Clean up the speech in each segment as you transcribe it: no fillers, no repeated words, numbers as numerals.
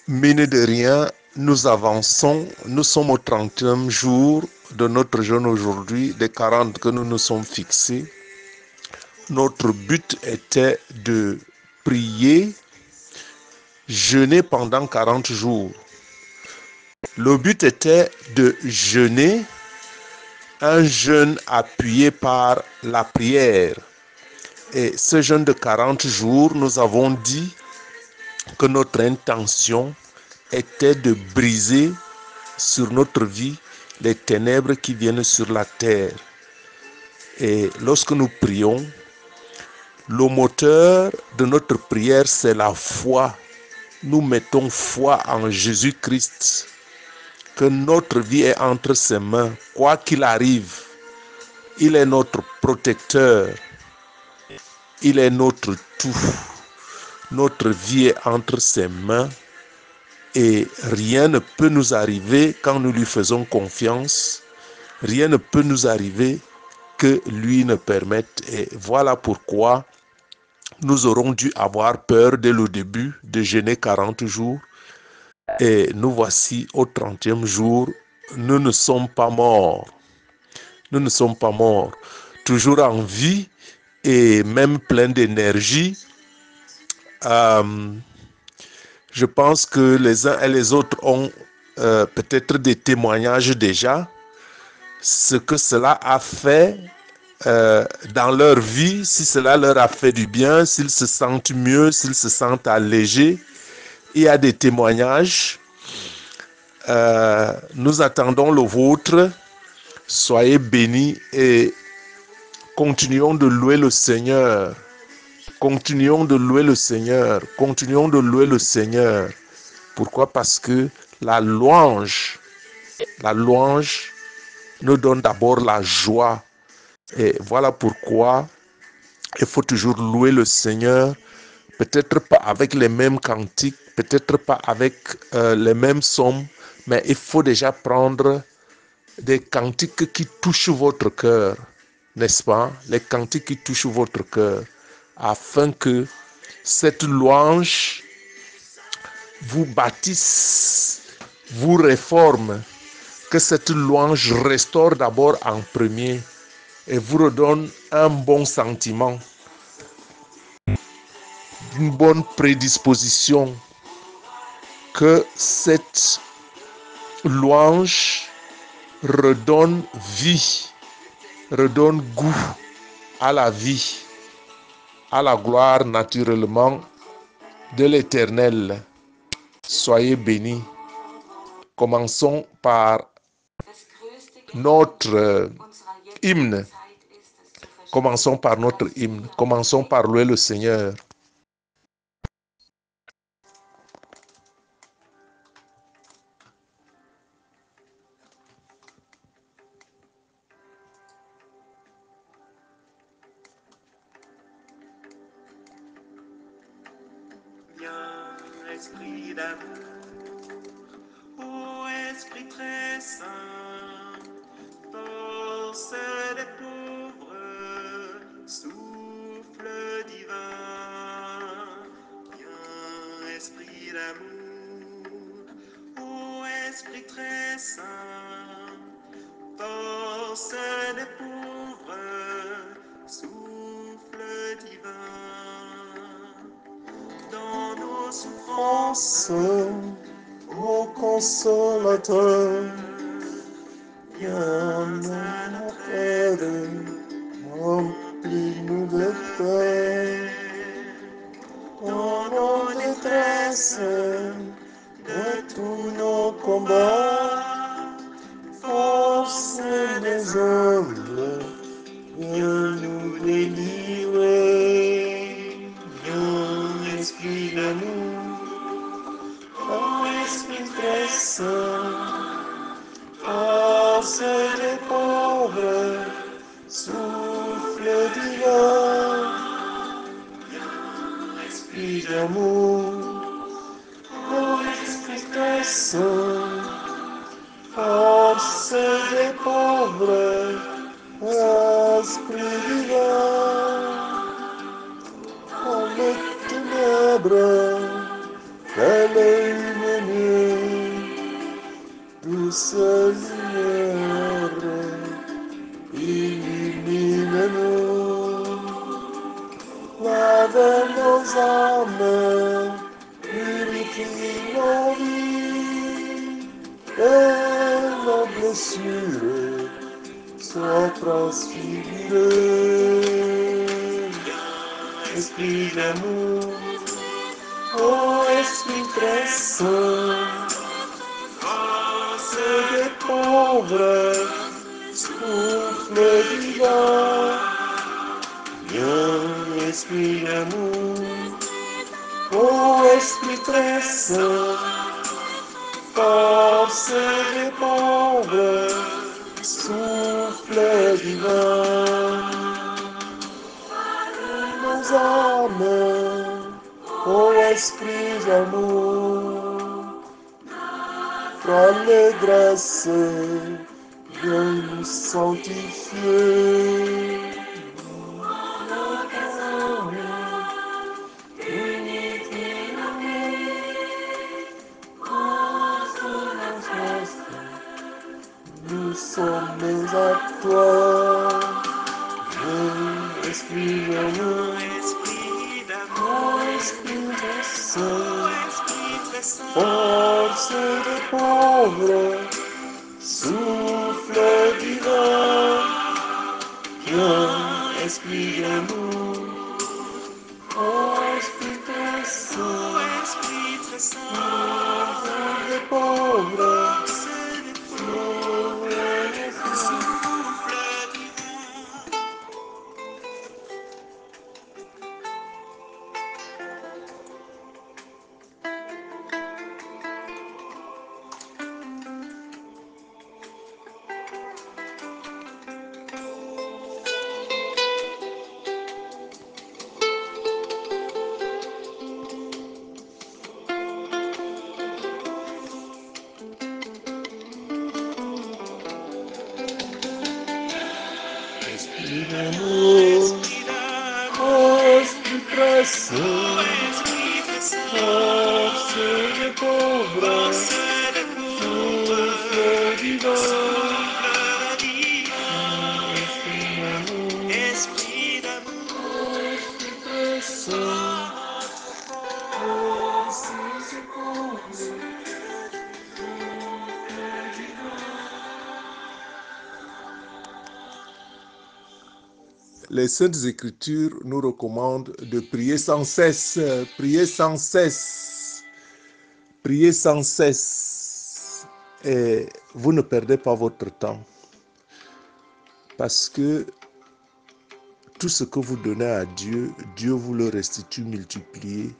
Mine de rien, nous avançons. Nous sommes au 30e jour de notre jeûne aujourd'hui, des 40 que nous nous sommes fixés. Notre but était de prier, jeûner pendant 40 jours. Le but était de jeûner, un jeûne appuyé par la prière. Et ce jeûne de 40 jours, nous avons dit que notre intention était de briser sur notre vie les ténèbres qui viennent sur la terre. Et lorsque nous prions, le moteur de notre prière, c'est la foi. Nous mettons foi en Jésus-Christ, que notre vie est entre ses mains. Quoi qu'il arrive, il est notre protecteur. Il est notre tout. Notre vie est entre ses mains et rien ne peut nous arriver quand nous lui faisons confiance. Rien ne peut nous arriver que lui ne permette. Et voilà pourquoi nous aurons dû avoir peur dès le début de jeûner 40 jours. Et nous voici au 30e jour. Nous ne sommes pas morts. Nous ne sommes pas morts. Toujours en vie et même plein d'énergie. Je pense que les uns et les autres ont peut-être des témoignages déjà. Ce que cela a fait dans leur vie, si cela leur a fait du bien, s'ils se sentent mieux, s'ils se sentent allégés. Il y a des témoignages. Nous attendons le vôtre. Soyez bénis et continuons de louer le Seigneur. Continuons de louer le Seigneur. Continuons de louer le Seigneur. Pourquoi? Parce que la louange nous donne d'abord la joie. Et voilà pourquoi il faut toujours louer le Seigneur. Peut-être pas avec les mêmes cantiques, peut-être pas avec les mêmes sommes, mais il faut déjà prendre des cantiques qui touchent votre cœur, n'est-ce pas? Les cantiques qui touchent votre cœur, afin que cette louange vous bâtisse, vous réforme, que cette louange restaure d'abord en premier et vous redonne un bon sentiment, une bonne prédisposition, que cette louange redonne vie, redonne goût à la vie, à la gloire naturellement de l'Éternel. Soyez bénis. Commençons par notre hymne. Commençons par notre hymne. Commençons par louer le Seigneur. Viens, esprit d'amour, ô esprit très saint, force des pauvres, souffle divin. Viens, esprit d'amour, ô esprit très saint, force des pauvres, souffle divin. Dans nos souffrances, Ô consolateur, viens à notre aide, remplis-nous de paix. Dans nos détresses, de tous nos combats, force des hommes, viens nous délivrer. Viens, esprit d'amour, ô esprit très saint, force des pauvres, souffle divin, esprit d'amour, ô esprit très saint, force des pauvres, esprit divin, dans les ténèbres, fais-le douce lumière, illumine-nous. Lave nos âmes, purifie nos vies, et nos blessures soient transfigurées. Esprit d'amour, ô Esprit très saint, force des pauvres, souffle divin. Viens, Esprit d'amour, ô Esprit très saint, force des pauvres, souffle divin. Nos âmes, ô Esprit d'amour, toi l'allégresse, viens nous sanctifier. Nous sommes à toi, Esprit d'amour, Esprit très saint, force des pauvres, souffle divin. Viens, Esprit d'amour, Esprit très saint, force des pauvres. Esprit d'amour, ô Esprit très saint, force des pauvres, souffle divin. Esprit d'amour, Esprit très saint, force des pauvres, Les Saintes Écritures nous recommandent de prier sans cesse, prier sans cesse, prier sans cesse. Et vous ne perdez pas votre temps. Parce que tout ce que vous donnez à Dieu, Dieu vous le restitue multiplié.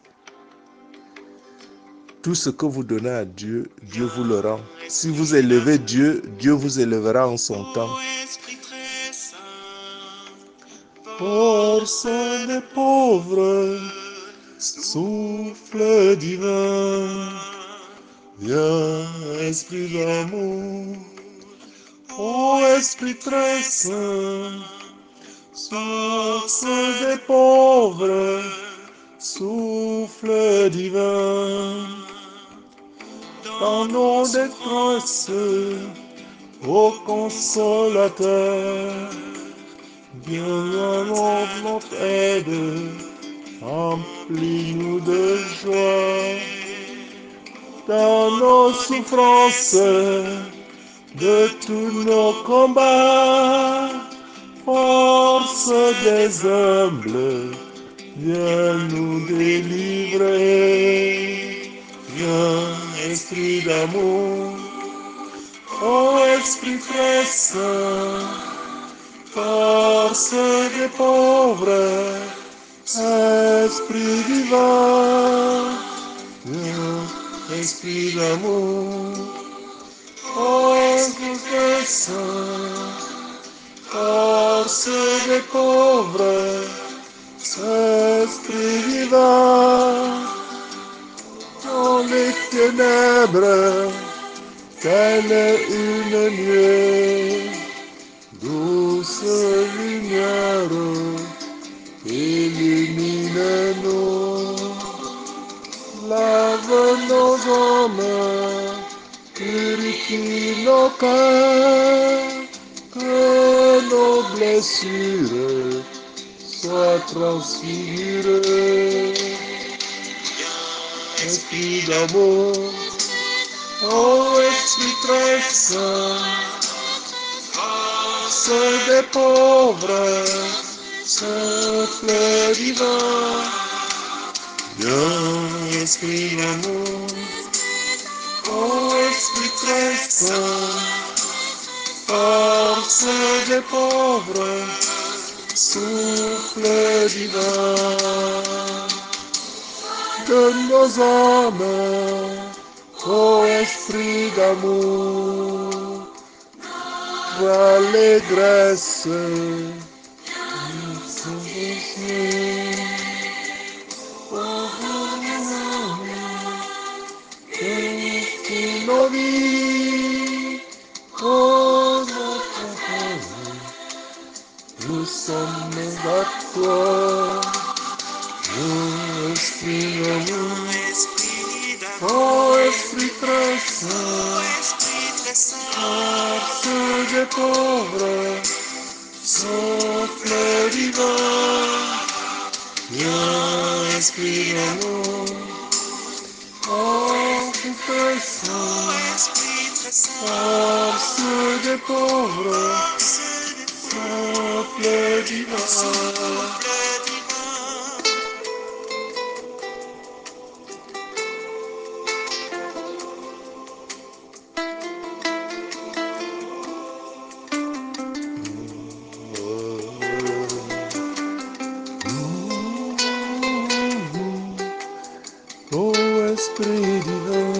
Tout ce que vous donnez à Dieu, Dieu vous le rend. Si vous élevez Dieu, Dieu vous élèvera en son temps. Force des pauvres, souffle divin, viens, Esprit d'amour, ô Esprit très saint, source des pauvres, souffle divin, dans nos détresses, ô consolateur, viens à notre aide, remplis-nous de joie. Dans nos souffrances, de tous nos combats, force des humbles, viens nous délivrer. Viens, Esprit d'amour, ô Esprit très saint, force des pauvres, Esprit divin, viens, Esprit d'amour, ô Esprit très saint, force des pauvres, Esprit divin, dans les ténèbres, telle une nuée, douce lumière, illumine-nous, lave nos âmes, purifie nos cœurs, que nos blessures soient transfigurées. Esprit d'amour, ô Esprit très saint, force des pauvres, souffle divin. Viens, Esprit d'amour, ô Esprit très saint, force des pauvres, souffle divin. De nos âmes, ô Esprit d'amour, l'allégresse, nos vies, ô notre Père, nous sommes à toi, ô Esprit d'amour, ô Esprit très saint, force des pauvres, souffle divin, viens, Esprit d'amour, ô Esprit très saint, force des pauvres, souffle divin. Ô Esprit divin,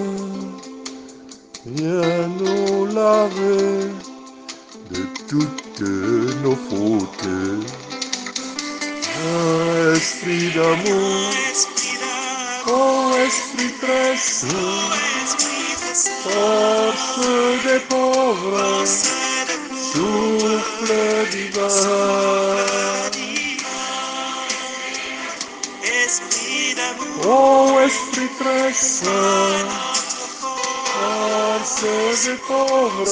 viens nous laver de toutes nos fautes. Esprit d'amour, ô Esprit très saint, force des pauvres, souffle divin. Ô Esprit très saint, force des pauvres,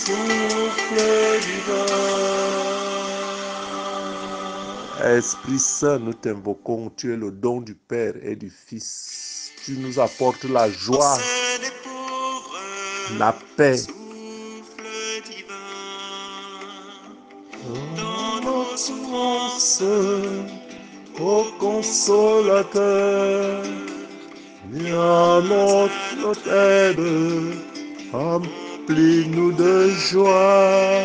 souffle divin. Esprit Saint, nous t'invoquons, tu es le don du Père et du Fils. Tu nous apportes la joie, la paix. Dans nos souffrances, ô consolateur, viens notre aide, remplis-nous de joie.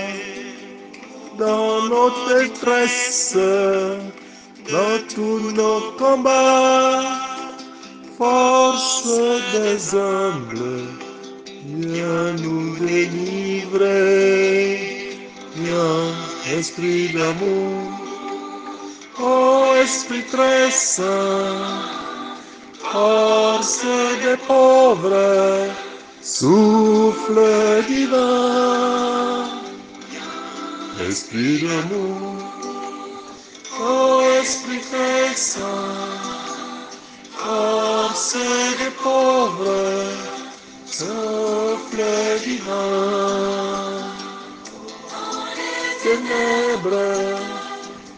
Dans notre détresse, dans tous nos combats, force des humbles, viens nous délivrer. Viens, Esprit d'amour, ô Esprit très saint, force des pauvres, souffle divin. Esprit d'amour, ô Esprit très saint, force des pauvres, souffle divin. Ténèbres,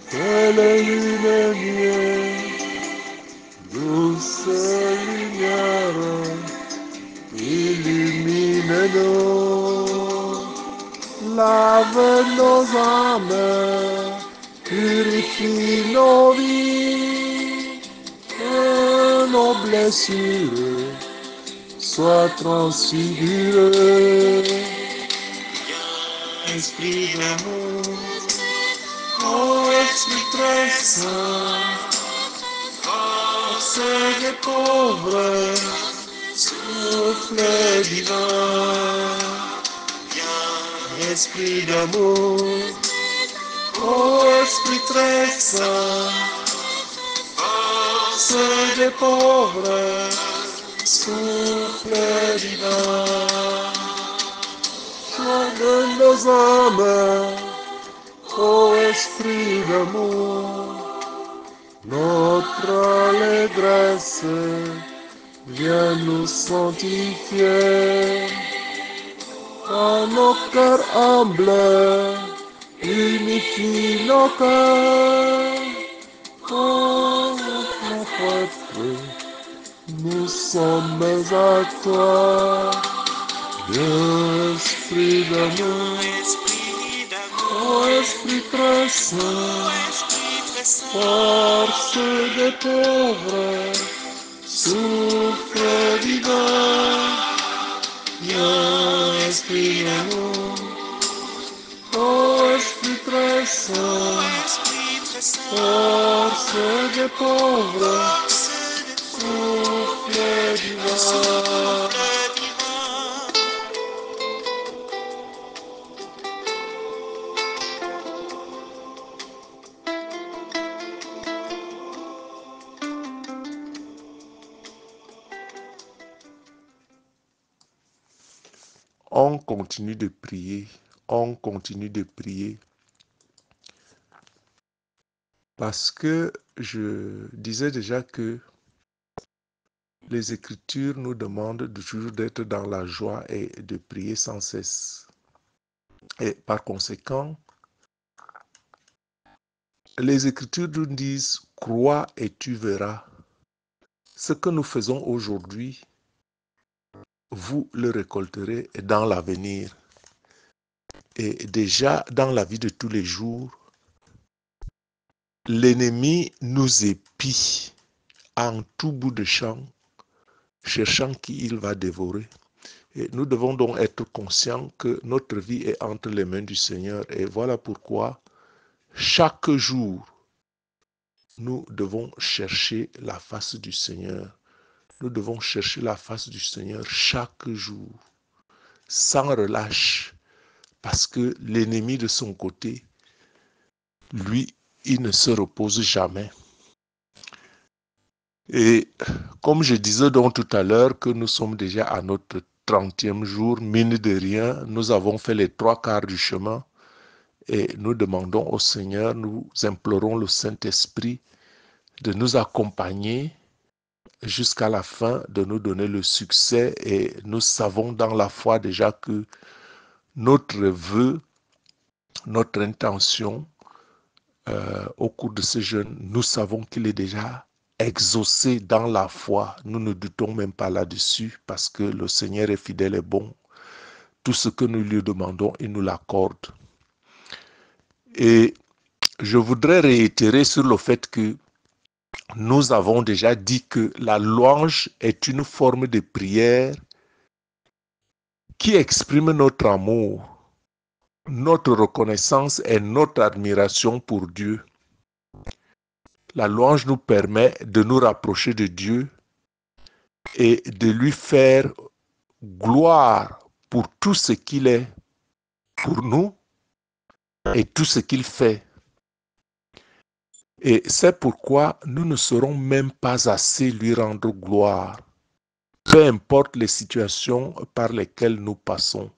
telle une nuée, douce lumière, illumine-nous. Lave nos âmes, purifie nos vies, que nos blessures soient transfigurées. Esprit d'amour, ô Esprit très saint, force des pauvres, souffle divin. Esprit d'amour, ô Esprit très saint, force des pauvres, souffle divin. Joie de nos âmes, ô Esprit d'amour, notre allégresse, viens nous sanctifier. Dans nos cœurs humbles, unifie nos cœurs. Oh, mon prêtre, nous sommes à toi. Esprit d'amour, oh Esprit très saint, force des pauvres, souffle divin, viens Esprit d'amour, oh Esprit très saint, force des pauvres, souffle divin. On continue de prier, on continue de prier, parce que je disais déjà que les Écritures nous demandent toujours d'être dans la joie et de prier sans cesse. Et par conséquent, les Écritures nous disent « Crois et tu verras ». Ce que nous faisons aujourd'hui, vous le récolterez dans l'avenir. Et déjà, dans la vie de tous les jours, l'ennemi nous épie en tout bout de champ, cherchant qui il va dévorer. Et nous devons donc être conscients que notre vie est entre les mains du Seigneur. Et voilà pourquoi, chaque jour, nous devons chercher la face du Seigneur. Nous devons chercher la face du Seigneur chaque jour, sans relâche, parce que l'ennemi de son côté, lui, il ne se repose jamais. Et comme je disais donc tout à l'heure que nous sommes déjà à notre 30e jour, mine de rien, nous avons fait les 3/4 du chemin et nous demandons au Seigneur, nous implorons le Saint-Esprit de nous accompagner jusqu'à la fin, de nous donner le succès, et nous savons dans la foi déjà que notre vœu, notre intention au cours de ce jeûne, nous savons qu'il est déjà exaucé dans la foi. Nous ne doutons même pas là-dessus parce que le Seigneur est fidèle et bon. Tout ce que nous lui demandons, il nous l'accorde. Et je voudrais réitérer sur le fait que nous avons déjà dit que la louange est une forme de prière qui exprime notre amour, notre reconnaissance et notre admiration pour Dieu. La louange nous permet de nous rapprocher de Dieu et de lui faire gloire pour tout ce qu'il est pour nous et tout ce qu'il fait. Et c'est pourquoi nous ne saurons même pas assez lui rendre gloire, peu importe les situations par lesquelles nous passons.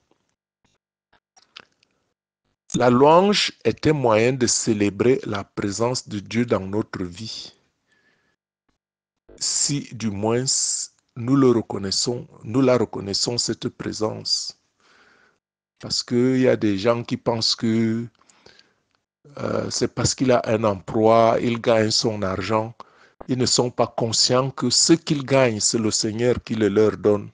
La louange est un moyen de célébrer la présence de Dieu dans notre vie. Si du moins nous la reconnaissons cette présence. Parce qu'il y a des gens qui pensent que c'est parce qu'il a un emploi, il gagne son argent. Ils ne sont pas conscients que ce qu'ils gagnent, c'est le Seigneur qui le leur donne.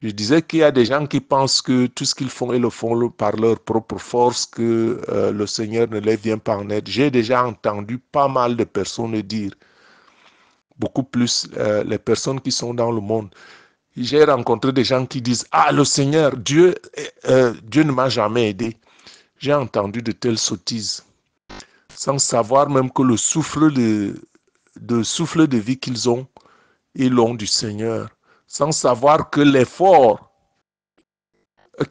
Je disais qu'il y a des gens qui pensent que tout ce qu'ils font, ils le font par leur propre force, que le Seigneur ne les vient pas en aide. J'ai déjà entendu pas mal de personnes dire, beaucoup plus les personnes qui sont dans le monde. J'ai rencontré des gens qui disent « Ah, le Seigneur, Dieu ne m'a jamais aidé. » J'ai entendu de telles sottises, sans savoir même que le souffle de vie qu'ils ont, ils l'ont du Seigneur. Sans savoir que l'effort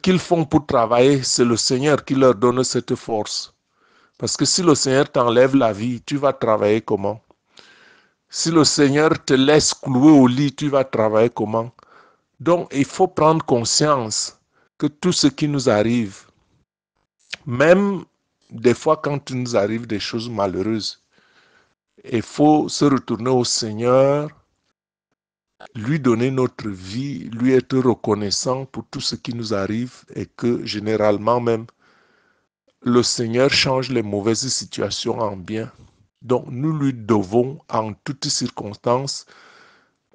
qu'ils font pour travailler, c'est le Seigneur qui leur donne cette force. Parce que si le Seigneur t'enlève la vie, tu vas travailler comment? Si le Seigneur te laisse clouer au lit, tu vas travailler comment? Donc, il faut prendre conscience que tout ce qui nous arrive, même des fois quand il nous arrive des choses malheureuses, il faut se retourner au Seigneur lui donner notre vie, lui être reconnaissant pour tout ce qui nous arrive et que généralement même, le Seigneur change les mauvaises situations en bien. Donc nous lui devons en toutes circonstances,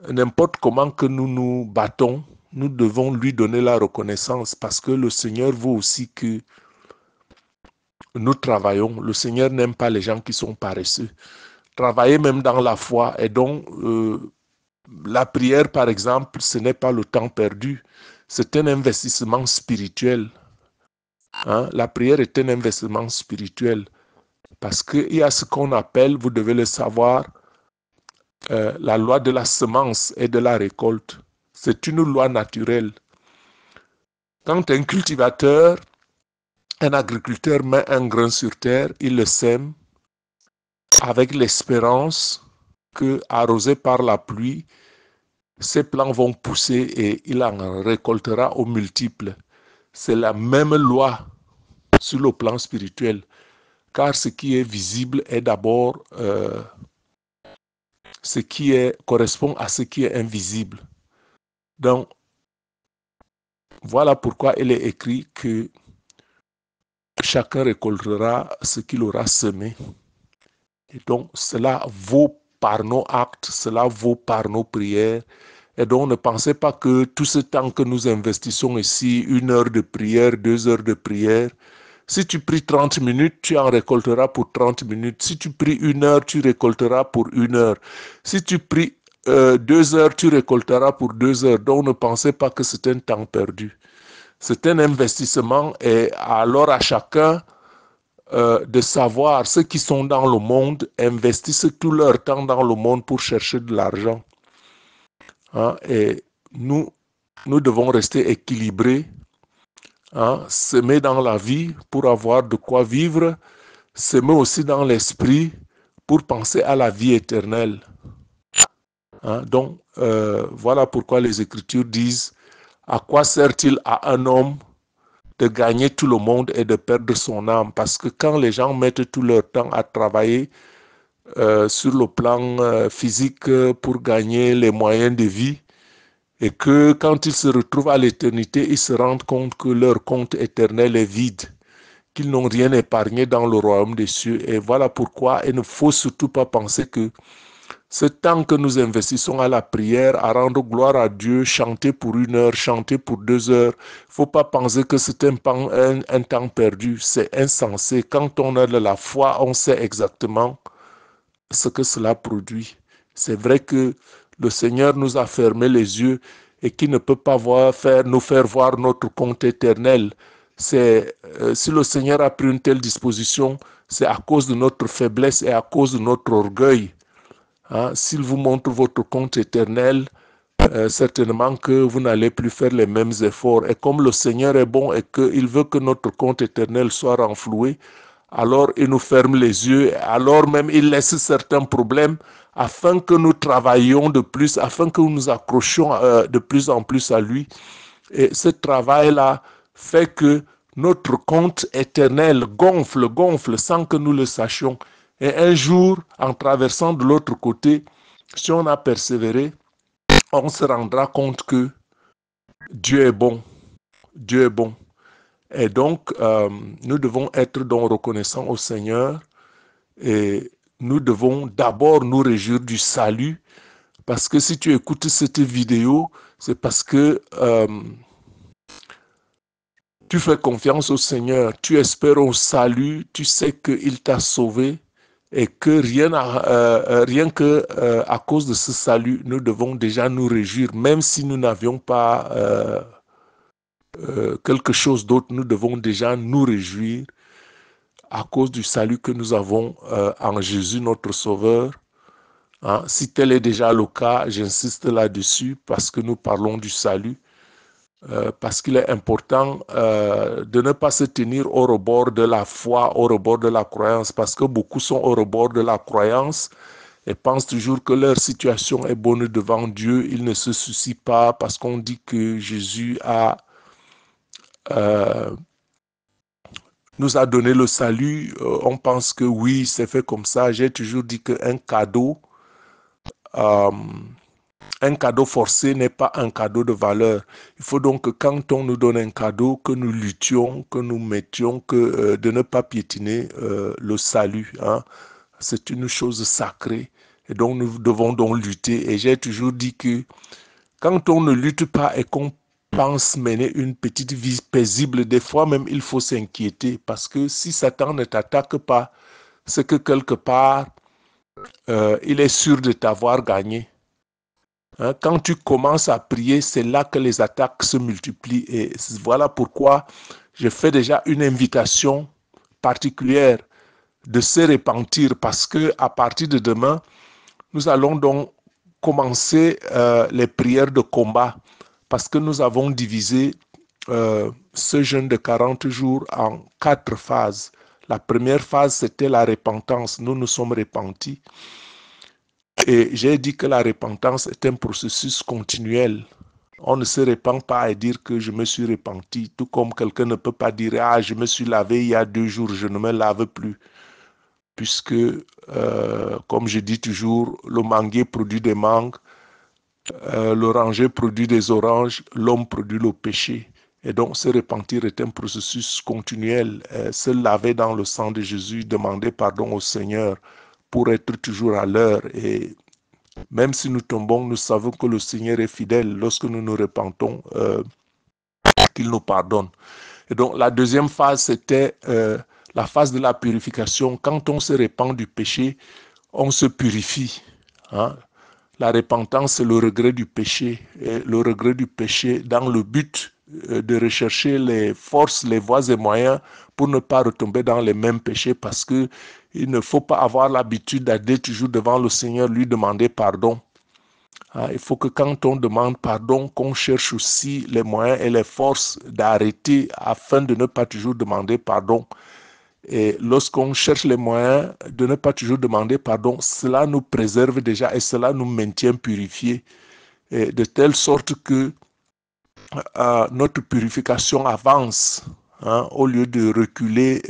n'importe comment que nous nous battons, nous devons lui donner la reconnaissance parce que le Seigneur veut aussi que nous travaillons. Le Seigneur n'aime pas les gens qui sont paresseux. Travailler même dans la foi. Et donc, la prière, par exemple, ce n'est pas le temps perdu. C'est un investissement spirituel. Hein? La prière est un investissement spirituel. Parce qu'il y a ce qu'on appelle, vous devez le savoir, la loi de la semence et de la récolte. C'est une loi naturelle. Quand un cultivateur, un agriculteur met un grain sur terre, il le sème avec l'espérance que, arrosé par la pluie, ces plants vont pousser et il en récoltera aux multiples. C'est la même loi sur le plan spirituel, car ce qui est visible est d'abord ce qui correspond à ce qui est invisible. Donc, voilà pourquoi il est écrit que chacun récoltera ce qu'il aura semé. Et donc, cela vaut par nos actes, cela vaut par nos prières. Et donc, ne pensez pas que tout ce temps que nous investissons ici, 1 heure de prière, 2 heures de prière, si tu pries 30 minutes, tu en récolteras pour 30 minutes. Si tu pries 1 heure, tu récolteras pour 1 heure. Si tu pries 2 heures, tu récolteras pour 2 heures. Donc, ne pensez pas que c'est un temps perdu. C'est un investissement et alors à chacun de savoir ceux qui sont dans le monde investissent tout leur temps dans le monde pour chercher de l'argent. Hein? Et nous devons rester équilibrés, hein? S'aimer dans la vie pour avoir de quoi vivre, s'aimer aussi dans l'esprit pour penser à la vie éternelle. Hein? Donc, voilà pourquoi les Écritures disent « À quoi sert-il à un homme de gagner tout le monde et de perdre son âme ?» Parce que quand les gens mettent tout leur temps à travailler sur le plan physique pour gagner les moyens de vie, et que quand ils se retrouvent à l'éternité, ils se rendent compte que leur compte éternel est vide, qu'ils n'ont rien épargné dans le royaume des cieux. Et voilà pourquoi il ne faut surtout pas penser que ce temps que nous investissons à la prière, à rendre gloire à Dieu, chanter pour 1 heure, chanter pour 2 heures, il ne faut pas penser que c'est un temps perdu. C'est insensé. Quand on a de la foi, on sait exactement ce que cela produit. C'est vrai que le Seigneur nous a fermé les yeux et qu'il ne peut pas nous faire voir notre compte éternel. Si le Seigneur a pris une telle disposition, c'est à cause de notre faiblesse et à cause de notre orgueil. Hein? S'il vous montre votre compte éternel, certainement que vous n'allez plus faire les mêmes efforts. Et comme le Seigneur est bon et qu'il veut que notre compte éternel soit renfloué, alors il nous ferme les yeux, alors même il laisse certains problèmes afin que nous travaillions de plus, afin que nous nous accrochions de plus en plus à lui. Et ce travail-là fait que notre compte éternel gonfle sans que nous le sachions. Et un jour, en traversant de l'autre côté, si on a persévéré, on se rendra compte que Dieu est bon. Dieu est bon. Et donc, nous devons être donc reconnaissants au Seigneur et nous devons d'abord nous réjouir du salut parce que si tu écoutes cette vidéo, c'est parce que tu fais confiance au Seigneur, tu espères au salut, tu sais qu'il t'a sauvé et que rien que à cause de ce salut, nous devons déjà nous réjouir, même si nous n'avions pas quelque chose d'autre, nous devons déjà nous réjouir à cause du salut que nous avons en Jésus, notre Sauveur. Hein? Si tel est déjà le cas, j'insiste là-dessus parce que nous parlons du salut, parce qu'il est important de ne pas se tenir au rebord de la foi, au rebord de la croyance, parce que beaucoup sont au rebord de la croyance et pensent toujours que leur situation est bonne devant Dieu. Ils ne se soucient pas parce qu'on dit que Jésus nous a donné le salut. On pense que oui, c'est fait comme ça. J'ai toujours dit qu'un cadeau, Un cadeau forcé n'est pas un cadeau de valeur. Il faut donc que quand on nous donne un cadeau, que nous luttions, que nous mettions, de ne pas piétiner le salut. Hein. C'est une chose sacrée. Et donc nous devons donc lutter. Et j'ai toujours dit que quand on ne lutte pas et qu'on pense mener une petite vie paisible, des fois même il faut s'inquiéter. Parce que si Satan ne t'attaque pas, c'est que quelque part, il est sûr de t'avoir gagné. Hein, quand tu commences à prier, c'est là que les attaques se multiplient. Et voilà pourquoi je fais déjà une invitation particulière de se repentir, parce que à partir de demain, nous allons donc commencer les prières de combat, parce que nous avons divisé ce jeûne de 40 jours en 4 phases. La première phase, c'était la repentance. Nous nous sommes repentis. Et j'ai dit que la repentance est un processus continuel. On ne se repent pas et dire que je me suis repenti, tout comme quelqu'un ne peut pas dire « Ah, je me suis lavé il y a 2 jours, je ne me lave plus ». Puisque, comme je dis toujours, le manguier produit des mangues, l'oranger produit des oranges, l'homme produit le péché. Et donc, se repentir est un processus continuel. Se laver dans le sang de Jésus, demander pardon au Seigneur pour être toujours à l'heure. Et même si nous tombons, nous savons que le Seigneur est fidèle lorsque nous nous repentons, qu'il nous pardonne. Et donc, la deuxième phase, c'était la phase de la purification. Quand on se repent du péché, on se purifie. Hein? La repentance, c'est le regret du péché. Et le regret du péché dans le but de rechercher les forces, les voies et moyens pour ne pas retomber dans les mêmes péchés, parce que il ne faut pas avoir l'habitude d'aller toujours devant le Seigneur, lui demander pardon. Hein, il faut que quand on demande pardon, qu'on cherche aussi les moyens et les forces d'arrêter afin de ne pas toujours demander pardon. Et lorsqu'on cherche les moyens de ne pas toujours demander pardon, cela nous préserve déjà et cela nous maintient purifiés, et de telle sorte que notre purification avance, hein, au lieu de reculer,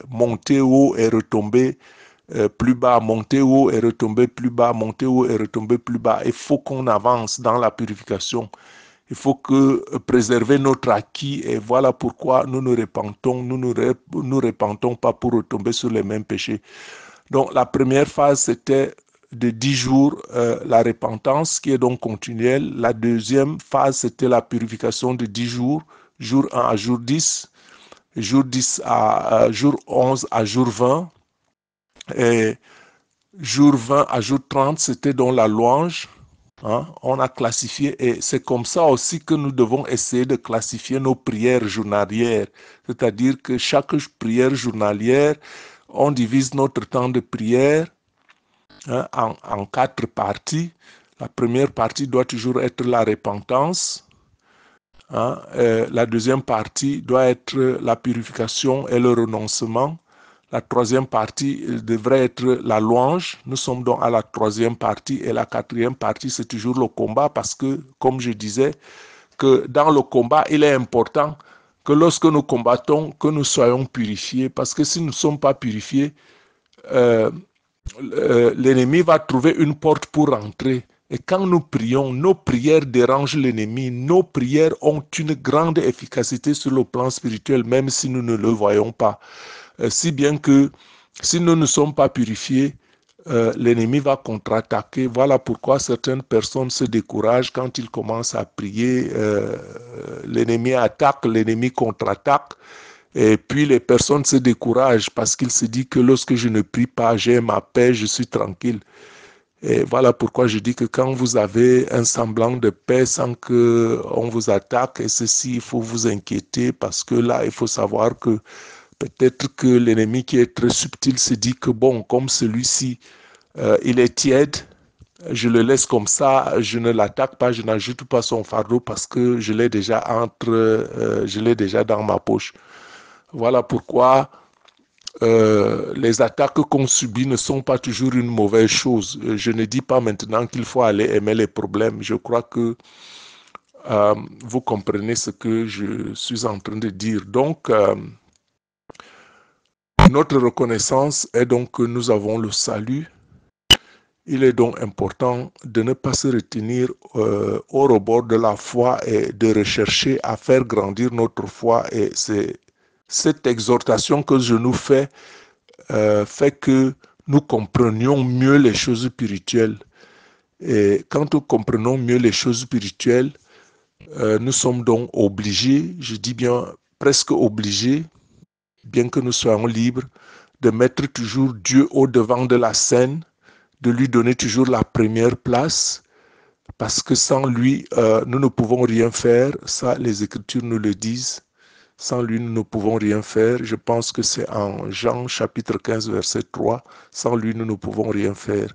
monter haut et retomber plus bas, monter haut et retomber plus bas, monter haut et retomber plus bas. Il faut qu'on avance dans la purification. Il faut préserver notre acquis, et voilà pourquoi nous nous repentons, nous repentons pas pour retomber sur les mêmes péchés. Donc la première phase, c'était de 10 jours, la repentance qui est donc continuelle. La deuxième phase, c'était la purification de 10 jours, jour 1 à jour 10, jour 10 à jour 11 à jour 20, et jour 20 à jour 30, c'était donc la louange. Hein, on a classifié, et c'est comme ça aussi que nous devons essayer de classifier nos prières journalières. C'est-à-dire que chaque prière journalière, on divise notre temps de prière, hein, en 4 parties. La première partie doit toujours être la repentance. Hein, la deuxième partie doit être la purification et le renoncement. La troisième partie devrait être la louange. Nous sommes donc à la troisième partie, et la quatrième partie, c'est toujours le combat, parce que, comme je disais, que dans le combat, il est important que lorsque nous combattons, que nous soyons purifiés, parce que si nous ne sommes pas purifiés, l'ennemi va trouver une porte pour rentrer. Et quand nous prions, nos prières dérangent l'ennemi. Nos prières ont une grande efficacité sur le plan spirituel, même si nous ne le voyons pas. Si bien que si nous ne sommes pas purifiés, l'ennemi va contre-attaquer. Voilà pourquoi certaines personnes se découragent quand ils commencent à prier. L'ennemi attaque, l'ennemi contre-attaque. Et puis les personnes se découragent parce qu'ils se disent que lorsque je ne prie pas, j'ai ma paix, je suis tranquille. Et voilà pourquoi je dis que quand vous avez un semblant de paix sans qu'on vous attaque, et ceci, il faut vous inquiéter, parce que là, il faut savoir que peut-être que l'ennemi qui est très subtil se dit que bon, comme celui-ci, il est tiède, je le laisse comme ça, je ne l'attaque pas, je n'ajoute pas son fardeau parce que je l'ai déjà je l'ai déjà dans ma poche. Voilà pourquoi les attaques qu'on subit ne sont pas toujours une mauvaise chose. Je ne dis pas maintenant qu'il faut aller aimer les problèmes. Je crois que vous comprenez ce que je suis en train de dire. Donc, notre reconnaissance est donc que nous avons le salut, Il est donc important de ne pas se retenir au rebord de la foi et de rechercher à faire grandir notre foi. Et c'est cette exhortation que je nous fais fait que nous comprenions mieux les choses spirituelles. Et quand nous comprenons mieux les choses spirituelles, nous sommes donc obligés, je dis bien presque obligés, bien que nous soyons libres, de mettre toujours Dieu au devant de la scène, de lui donner toujours la première place, parce que sans lui, nous ne pouvons rien faire. Ça, les Écritures nous le disent. Sans lui, nous ne pouvons rien faire. Je pense que c'est en Jean chapitre 15, verset 3. Sans lui, nous ne pouvons rien faire.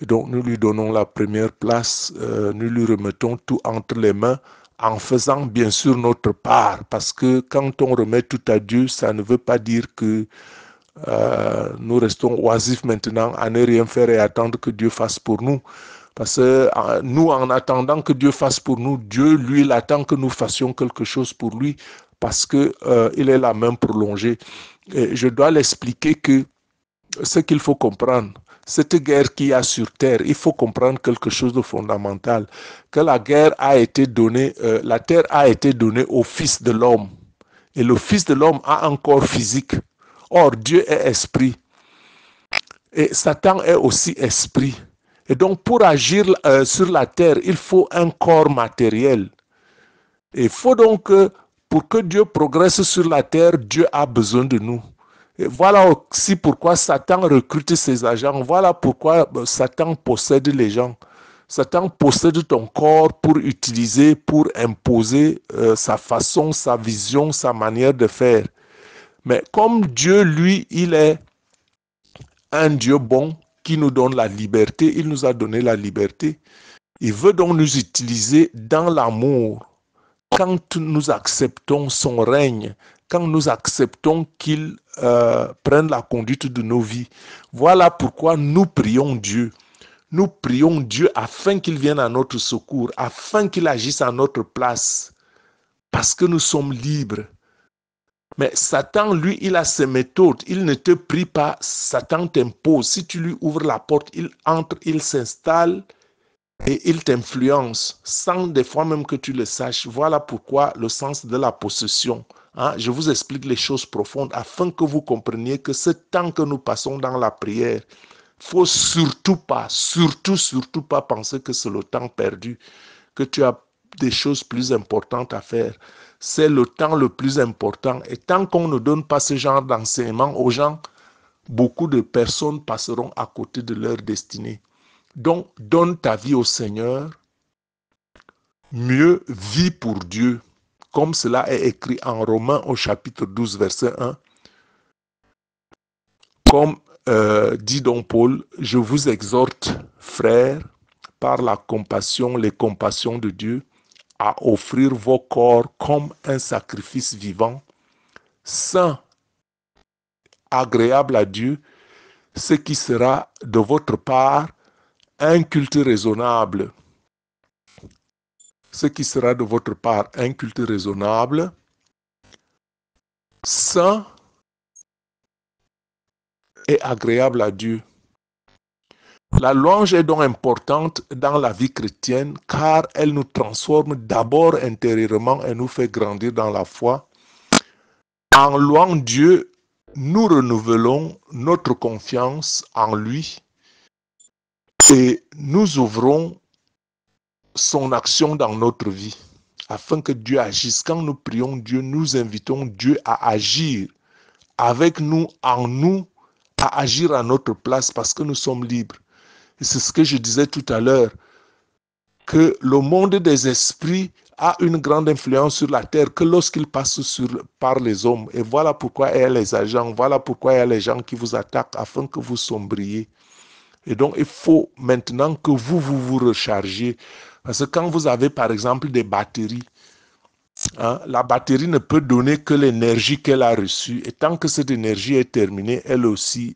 Et donc, nous lui donnons la première place. Nous lui remettons tout entre les mains en faisant bien sûr notre part. Parce que quand on remet tout à Dieu, ça ne veut pas dire que nous restons oisifs maintenant à ne rien faire et attendre que Dieu fasse pour nous. Parce que nous, en attendant que Dieu fasse pour nous, Dieu, lui, il attend que nous fassions quelque chose pour lui parce que il est la main prolongée. Et je dois l'expliquer que ce qu'il faut comprendre, cette guerre qu'il y a sur terre, il faut comprendre quelque chose de fondamental, que la guerre a été donnée, la terre a été donnée au Fils de l'homme. Et le Fils de l'homme a un corps physique. Or, Dieu est esprit. Et Satan est aussi esprit. Et donc, pour agir sur la terre, il faut un corps matériel. Et il faut donc que, pour que Dieu progresse sur la terre, Dieu a besoin de nous. Et voilà aussi pourquoi Satan recrute ses agents. Voilà pourquoi Satan possède les gens. Satan possède ton corps pour utiliser, pour imposer sa façon, sa vision, sa manière de faire. Mais comme Dieu, lui, il est un Dieu bon qui nous donne la liberté, il nous a donné la liberté. Il veut donc nous utiliser dans l'amour. Quand nous acceptons son règne, quand nous acceptons qu'il prenne la conduite de nos vies, voilà pourquoi nous prions Dieu. Nous prions Dieu afin qu'il vienne à notre secours, afin qu'il agisse à notre place, parce que nous sommes libres. Mais Satan, lui, il a ses méthodes. Il ne te prie pas, Satan t'impose. Si tu lui ouvres la porte, il entre, il s'installe et il t'influence, sans des fois même que tu le saches. Voilà pourquoi le sens de la possession. Je vous explique les choses profondes afin que vous compreniez que ce temps que nous passons dans la prière, il ne faut surtout pas penser que c'est le temps perdu, que tu as des choses plus importantes à faire. C'est le temps le plus important. Et tant qu'on ne donne pas ce genre d'enseignement aux gens, beaucoup de personnes passeront à côté de leur destinée. Donc, donne ta vie au Seigneur. Mieux, vis pour Dieu. Comme cela est écrit en Romains au chapitre 12, verset 1. Comme dit donc Paul, je vous exhorte, frères, par la compassion, les compassions de Dieu, à offrir vos corps comme un sacrifice vivant, saint, agréable à Dieu, ce qui sera de votre part un culte raisonnable. Ce qui sera de votre part un culte raisonnable, saint et agréable à Dieu. La louange est donc importante dans la vie chrétienne car elle nous transforme d'abord intérieurement et nous fait grandir dans la foi. En louant Dieu, nous renouvelons notre confiance en lui et nous ouvrons son action dans notre vie afin que Dieu agisse. Quand nous prions Dieu, nous invitons Dieu à agir avec nous, en nous, à agir à notre place parce que nous sommes libres. Et c'est ce que je disais tout à l'heure, que le monde des esprits a une grande influence sur la terre que lorsqu'il passe par les hommes. Et voilà pourquoi il y a les agents, voilà pourquoi il y a les gens qui vous attaquent afin que vous sombriez. Et donc, il faut maintenant que vous rechargiez. Parce que quand vous avez, par exemple, des batteries, la batterie ne peut donner que l'énergie qu'elle a reçue. Et tant que cette énergie est terminée, elle aussi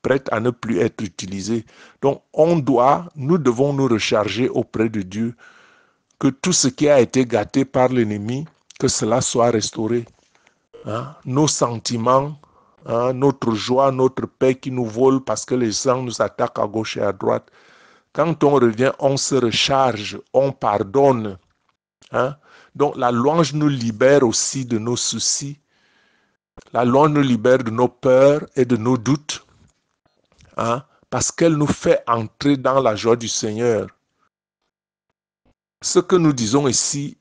prête à ne plus être utilisée. Donc, nous devons nous recharger auprès de Dieu, que tout ce qui a été gâté par l'ennemi, que cela soit restauré. Nos sentiments, hein, notre joie, notre paix qui nous vole parce que les gens nous attaquent à gauche et à droite. Quand on revient, on se recharge, on pardonne. Hein? Donc la louange nous libère aussi de nos soucis. La louange nous libère de nos peurs et de nos doutes. Hein? Parce qu'elle nous fait entrer dans la joie du Seigneur. Ce que nous disons ici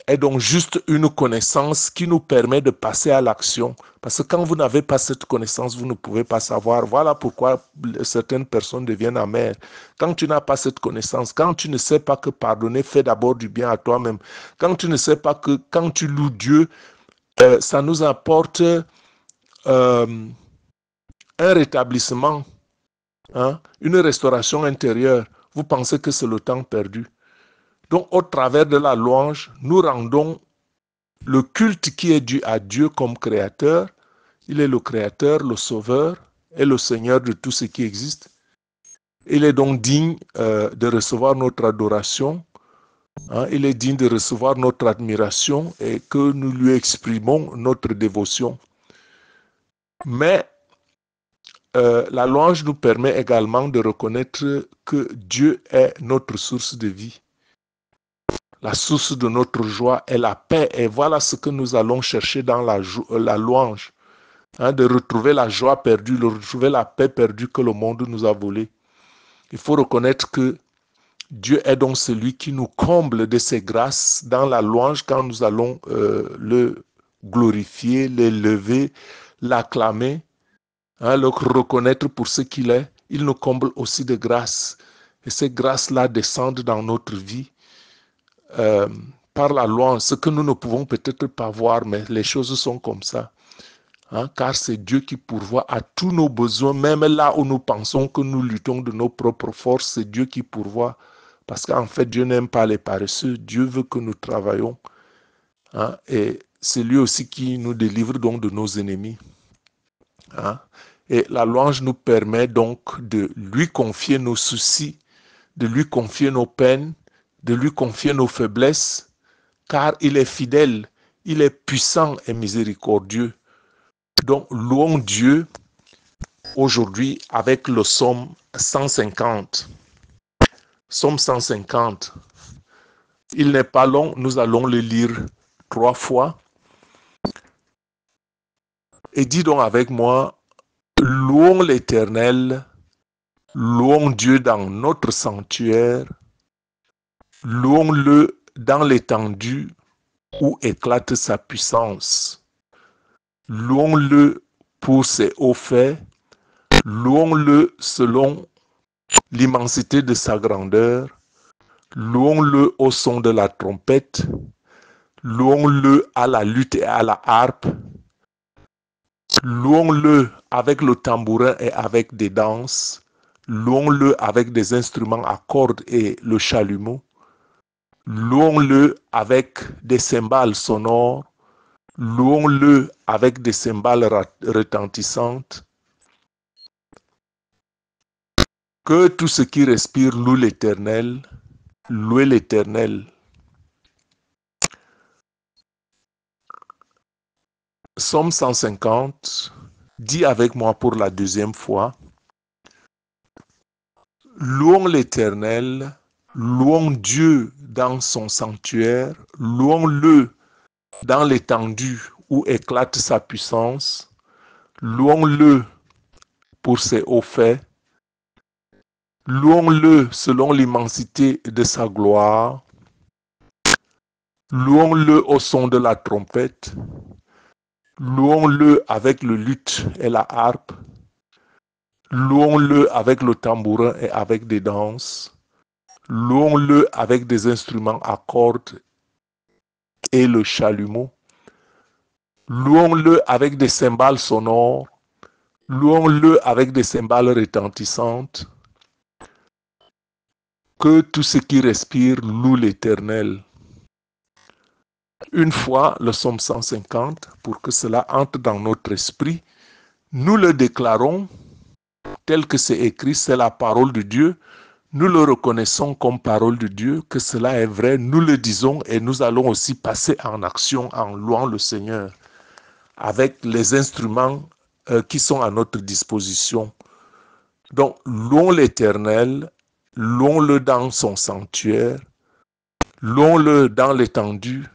est donc juste une connaissance qui nous permet de passer à l'action. Parce que quand vous n'avez pas cette connaissance, vous ne pouvez pas savoir. Voilà pourquoi certaines personnes deviennent amères. Quand tu n'as pas cette connaissance, quand tu ne sais pas que pardonner fait d'abord du bien à toi-même, quand tu ne sais pas que quand tu loues Dieu, ça nous apporte un rétablissement, hein, une restauration intérieure. Vous pensez que c'est le temps perdu. Donc, au travers de la louange, nous rendons le culte qui est dû à Dieu comme créateur. Il est le créateur, le sauveur et le Seigneur de tout ce qui existe. Il est donc digne de recevoir notre adoration. Hein, il est digne de recevoir notre admiration et que nous lui exprimons notre dévotion. Mais la louange nous permet également de reconnaître que Dieu est notre source de vie. La source de notre joie est la paix. Et voilà ce que nous allons chercher dans la louange. Hein, de retrouver la joie perdue, de retrouver la paix perdue que le monde nous a volée. Il faut reconnaître que Dieu est donc celui qui nous comble de ses grâces dans la louange quand nous allons le glorifier, l'élever, l'acclamer, hein, le reconnaître pour ce qu'il est. Il nous comble aussi de grâces. Et ces grâces-là descendent dans notre vie. Par la louange, ce que nous ne pouvons peut-être pas voir, mais les choses sont comme ça. Hein, car c'est Dieu qui pourvoit à tous nos besoins, même là où nous pensons que nous luttons de nos propres forces, c'est Dieu qui pourvoit. Parce qu'en fait, Dieu n'aime pas les paresseux, Dieu veut que nous travaillons. Hein, et c'est lui aussi qui nous délivre donc de nos ennemis. Hein, et la louange nous permet donc de lui confier nos soucis, de lui confier nos peines, de lui confier nos faiblesses, car il est fidèle, il est puissant et miséricordieux. Donc, louons Dieu aujourd'hui avec le psaume 150. Psaume 150. Il n'est pas long, nous allons le lire 3 fois. Et dis donc avec moi, louons l'Éternel, louons Dieu dans notre sanctuaire, louons-le dans l'étendue où éclate sa puissance. Louons-le pour ses hauts faits, louons-le selon l'immensité de sa grandeur, louons-le au son de la trompette, louons-le à la lutte et à la harpe, louons-le avec le tambourin et avec des danses, louons-le avec des instruments à cordes et le chalumeau, louons-le avec des cymbales sonores, louons-le avec des cymbales retentissantes. Que tout ce qui respire loue l'Éternel, louez l'Éternel. Psaume 150, dis avec moi pour la deuxième fois. Louons l'Éternel, louons Dieu dans son sanctuaire, louons-le dans l'étendue où éclate sa puissance, louons-le pour ses hauts faits, louons-le selon l'immensité de sa gloire, louons-le au son de la trompette, louons-le avec le luth et la harpe, louons-le avec le tambourin et avec des danses, louons-le avec des instruments à cordes et le chalumeau, louons-le avec des cymbales sonores, louons-le avec des cymbales retentissantes. Que tout ce qui respire loue l'Éternel. Une fois le psaume 150, pour que cela entre dans notre esprit, nous le déclarons tel que c'est écrit, c'est la parole de Dieu. Nous le reconnaissons comme parole de Dieu, que cela est vrai, nous le disons et nous allons aussi passer en action en louant le Seigneur avec les instruments qui sont à notre disposition. Donc, louons l'Éternel, louons-le dans son sanctuaire, louons-le dans l'étendue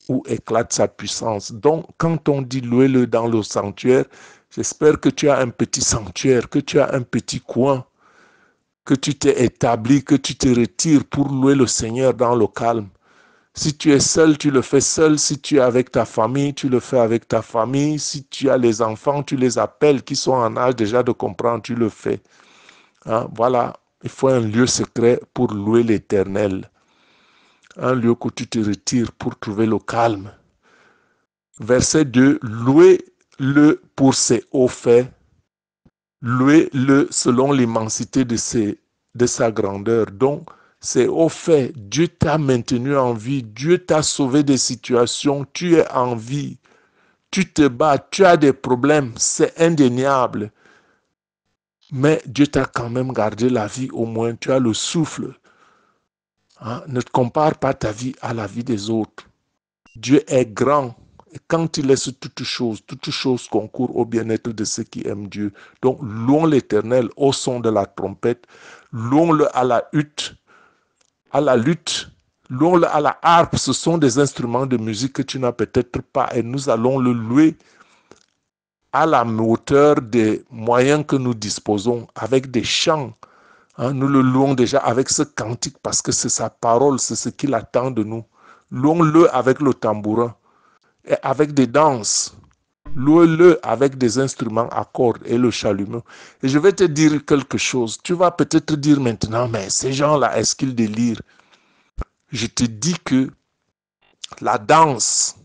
où éclate sa puissance. Donc, quand on dit louez-le dans le sanctuaire, j'espère que tu as un petit sanctuaire, que tu as un petit coin, que tu t'es établi, que tu te retires pour louer le Seigneur dans le calme. Si tu es seul, tu le fais seul. Si tu es avec ta famille, tu le fais avec ta famille. Si tu as les enfants, tu les appelles qui sont en âge déjà de comprendre, tu le fais. Hein? Voilà, il faut un lieu secret pour louer l'Éternel. Un lieu où tu te retires pour trouver le calme. Verset 2, louez-le pour ses hauts faits. Louez-le selon l'immensité de sa grandeur. Donc, c'est au fait, Dieu t'a maintenu en vie, Dieu t'a sauvé des situations, tu es en vie, tu te bats, tu as des problèmes, c'est indéniable. Mais Dieu t'a quand même gardé la vie, au moins tu as le souffle. Hein? Ne compare pas ta vie à la vie des autres. Dieu est grand. Et quand il laisse toutes choses concourent au bien-être de ceux qui aiment Dieu. Donc, louons l'Éternel au son de la trompette, louons-le à la hutte, à la lutte, louons-le à la harpe. Ce sont des instruments de musique que tu n'as peut-être pas et nous allons le louer à la hauteur des moyens que nous disposons, avec des chants. Hein, nous le louons déjà avec ce cantique parce que c'est sa parole, c'est ce qu'il attend de nous. Louons-le avec le tambourin et avec des danses. Louez-le avec des instruments à cordes et le chalumeau. Et je vais te dire quelque chose. Tu vas peut-être dire maintenant, mais ces gens-là, est-ce qu'ils délirent? Je te dis que la danse,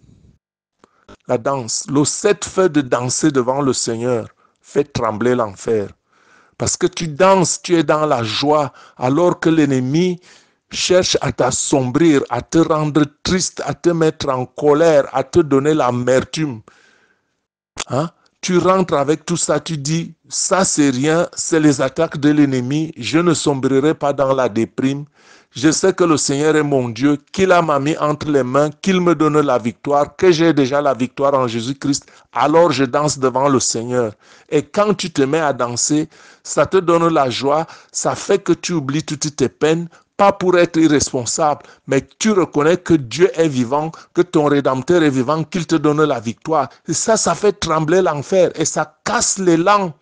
le sept fait de danser devant le Seigneur fait trembler l'enfer. Parce que tu danses, tu es dans la joie, alors que l'ennemi cherche à t'assombrir, à te rendre triste, à te mettre en colère, à te donner l'amertume. Hein? Tu rentres avec tout ça, tu dis, ça c'est rien, c'est les attaques de l'ennemi, je ne sombrerai pas dans la déprime. Je sais que le Seigneur est mon Dieu, qu'il m'a mis entre les mains, qu'il me donne la victoire, que j'ai déjà la victoire en Jésus-Christ. Alors je danse devant le Seigneur. Et quand tu te mets à danser, ça te donne la joie, ça fait que tu oublies toutes tes peines, pas pour être irresponsable, mais tu reconnais que Dieu est vivant, que ton Rédempteur est vivant, qu'il te donne la victoire. Et ça fait trembler l'enfer et ça casse l'élan,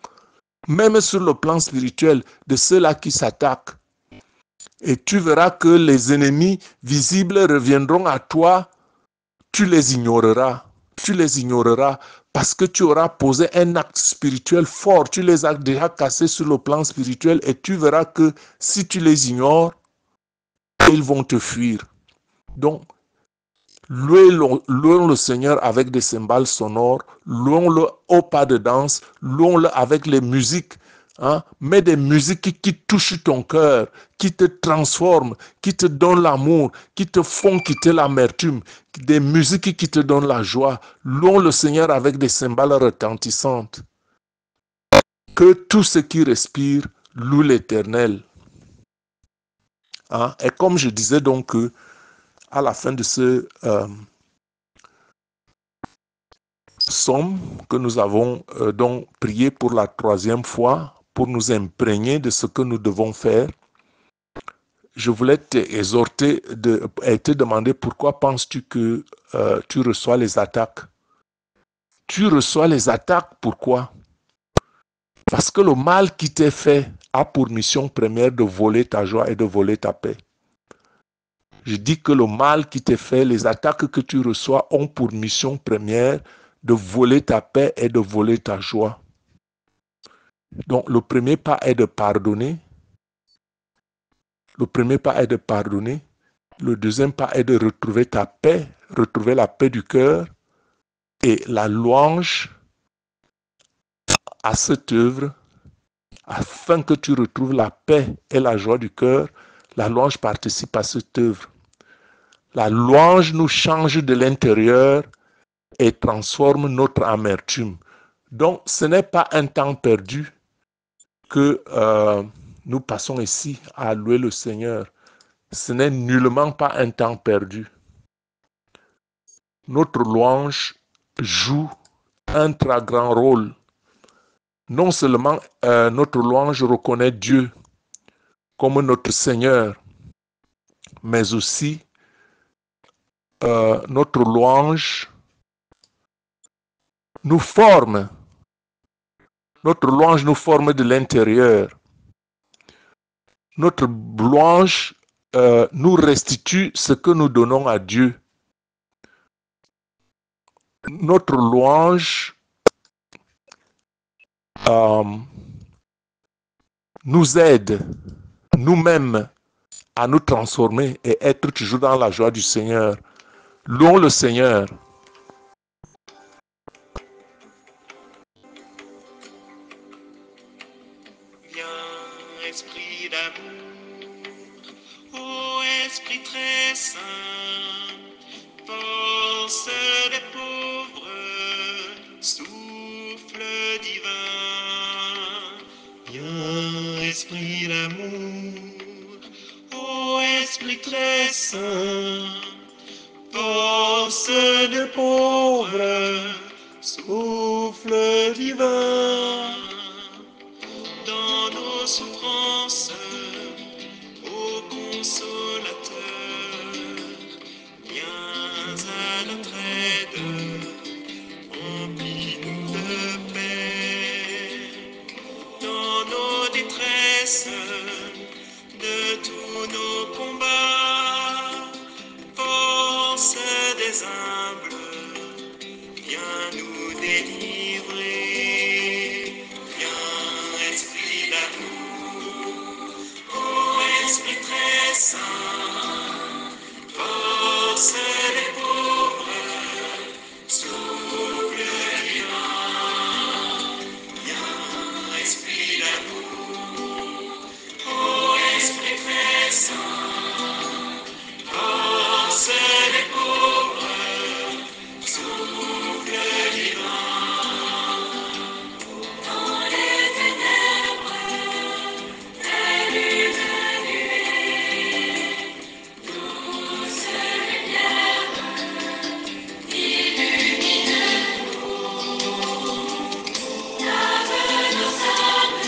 même sur le plan spirituel, de ceux-là qui s'attaquent. Et tu verras que les ennemis visibles reviendront à toi, tu les ignoreras. Tu les ignoreras parce que tu auras posé un acte spirituel fort. Tu les as déjà cassés sur le plan spirituel et tu verras que si tu les ignores, ils vont te fuir. Donc, louons le Seigneur avec des cymbales sonores, louons-le au pas de danse, louons-le avec les musiques. Hein? Mais des musiques qui touchent ton cœur, qui te transforment, qui te donnent l'amour, qui te font quitter l'amertume, des musiques qui te donnent la joie. Louons le Seigneur avec des cymbales retentissantes. Que tout ce qui respire loue l'Éternel. Hein? Et comme je disais donc, à la fin de ce psaume que nous avons donc prié pour la troisième fois, pour nous imprégner de ce que nous devons faire, je voulais t'exhorter et te demander pourquoi penses-tu que tu reçois les attaques? Tu reçois les attaques, pourquoi? Parce que le mal qui t'est fait a pour mission première de voler ta joie et de voler ta paix. Je dis que le mal qui t'est fait, les attaques que tu reçois ont pour mission première de voler ta paix et de voler ta joie. Donc le premier pas est de pardonner. Le premier pas est de pardonner. Le deuxième pas est de retrouver ta paix, retrouver la paix du cœur et la louange à cette œuvre afin que tu retrouves la paix et la joie du cœur. La louange participe à cette œuvre. La louange nous change de l'intérieur et transforme notre amertume. Donc, ce n'est pas un temps perdu que nous passons ici à louer le Seigneur. Ce n'est nullement pas un temps perdu. Notre louange joue un très grand rôle non seulement notre louange reconnaît Dieu comme notre Seigneur, mais aussi notre louange nous forme. Notre louange nous forme de l'intérieur. Notre louange nous restitue ce que nous donnons à Dieu. Notre louange nous aide nous-mêmes à nous transformer et être toujours dans la joie du Seigneur. Louons le Seigneur. Viens, Esprit d'amour, ô Esprit très saint, force des pauvres, souffle divin. Viens, Esprit d'amour, ô Esprit très saint, force des pauvres, souffle divin. Dans nos souffrances, ô consolateur, viens à notre aide, remplis-nous de paix. Dans nos détresses, de tous nos combats, force des humbles, viens nous délivrer. Viens, Esprit d'amour, ô Esprit très saint, force des pauvres, souffle divin. Viens, Esprit d'amour, ô Esprit très saint, force des pauvres, souffle divin. Dans les ténèbres, telle une nuée, douce lumière, illumine-nous. Lave nos âmes,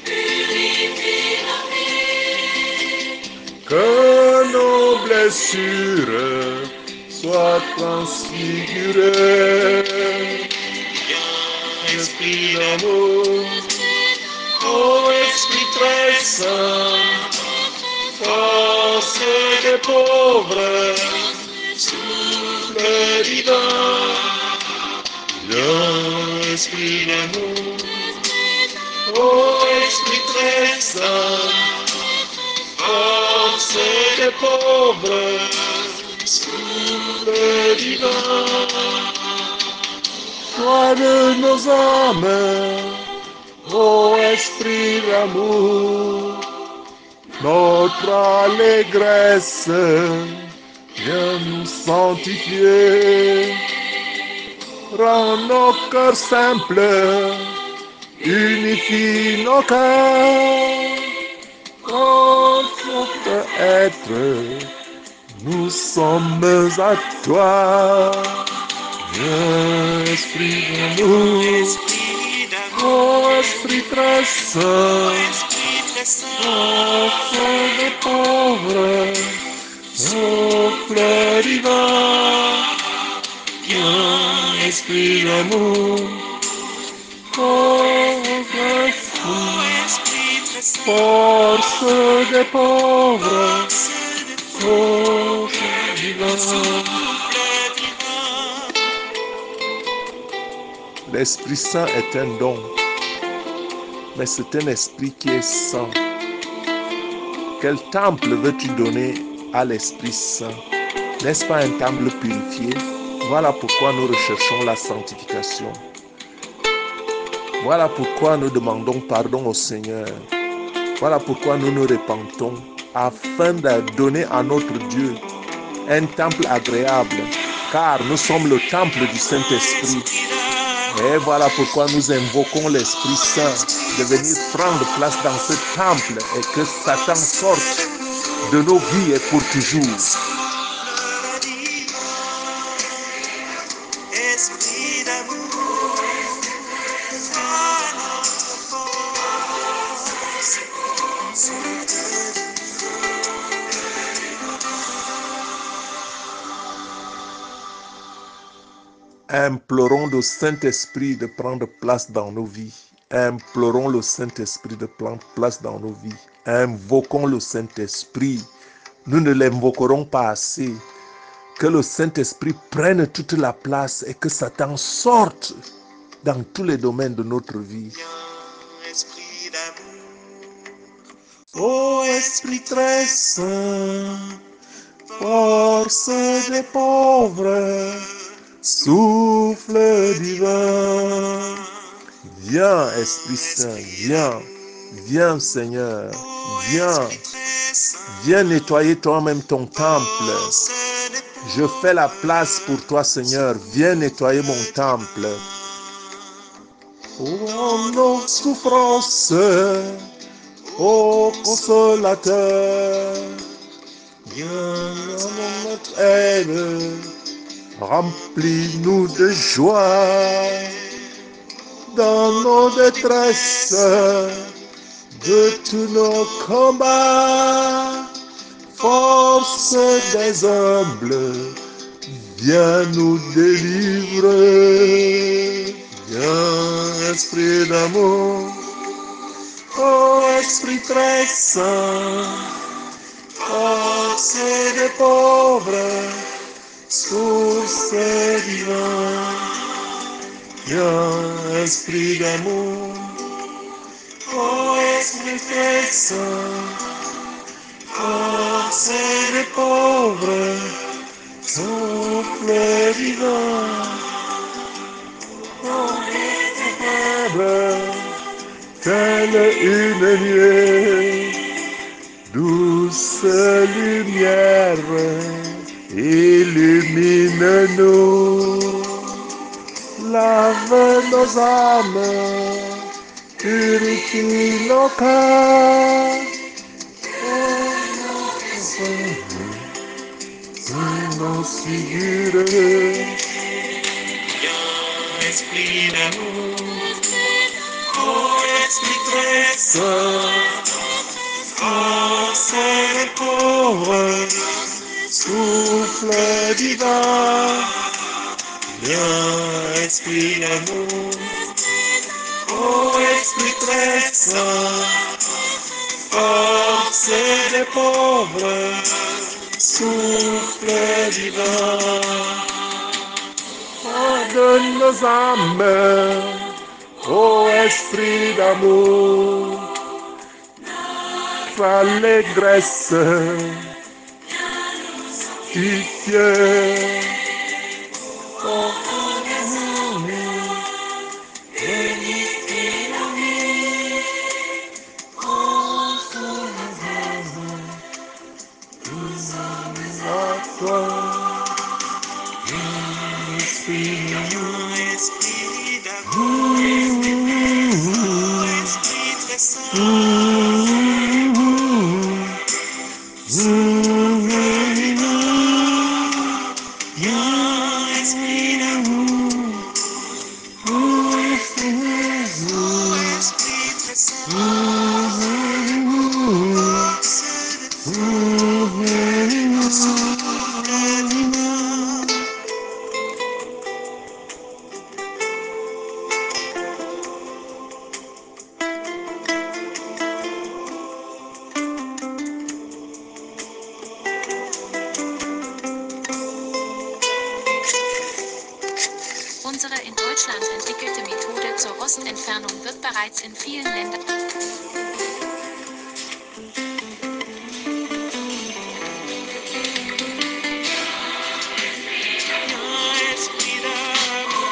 purifie nos vies. Que nos blessures soient transfigurées. Viens, Esprit D'amour, ô Esprit très saint, force des pauvres, souffle divin. Viens, Esprit d'amour, ô Esprit très saint, force des pauvres, souffle divin. Joie de nos âmes, ô Esprit d'amour, notre allégresse, viens nous sanctifier. Rends nos cœurs simples, unifie nos cœurs. Oh, notre être, nous sommes à toi. Viens, Esprit d'amour, Esprit d'amour, ô Esprit très saint, Esprit très saint, force des pauvres, souffle divin. Viens, Esprit d'amour, ô Esprit, Esprit très saint, force des pauvres, force des pauvres, souffle divin. souffle divin. L'Esprit Saint est un don, mais c'est un esprit qui est saint. Quel temple veux-tu donner à l'Esprit Saint? N'est-ce pas un temple purifié? Voilà pourquoi nous recherchons la sanctification. Voilà pourquoi nous demandons pardon au Seigneur. Voilà pourquoi nous nous repentons, afin de donner à notre Dieu un temple agréable, car nous sommes le temple du Saint-Esprit. Et voilà pourquoi nous invoquons l'Esprit Saint de venir prendre place dans ce temple et que Satan sorte de nos vies et pour toujours. Esprit d'amour, Implorons le Saint-Esprit de prendre place dans nos vies. Implorons le Saint-Esprit de prendre place dans nos vies. Invoquons le Saint-Esprit. Nous ne l'invoquerons pas assez. Que le Saint-Esprit prenne toute la place et que Satan sorte dans tous les domaines de notre vie. Viens, esprit d'amour, Ô Esprit très saint, force des pauvres, souffle divin. Viens, Esprit Saint, viens. Viens, Seigneur. Viens. très saint, Viens nettoyer toi-même ton temple. force des Je fais la place pour toi, Seigneur. Viens nettoyer mon temple. Oh, nos souffrances, ô consolateur, viens à notre aide. Remplis-nous de joie dans nos détresses, de tous nos combats. Force des humbles, viens nous délivrer. Viens, Esprit d'amour, ô Esprit très saint, force des pauvres, source divin. Viens, Esprit d'amour, ô Esprit très saint, force des pauvres, souffle divin. Telle une nuée, douce lumière, illumine-nous, lave nos âmes, purifie nos cœurs. Nos figures, Viens, esprit d'amour, ô esprit très saint, force des pauvres, souffle divin. viens, esprit d'amour, ô esprit très saint, force des pauvres, souffle divin. De nos âmes, ô Esprit d'amour, allégresse, pitié. Esprit d'amour, ô esprit très saint, viens, esprit d'amour, ô esprit très saint, souffle divin. Unsere in Deutschland entwickelte Methode zur Rostentfernung wird bereits in vielen Ländern Viens, esprit d'amour,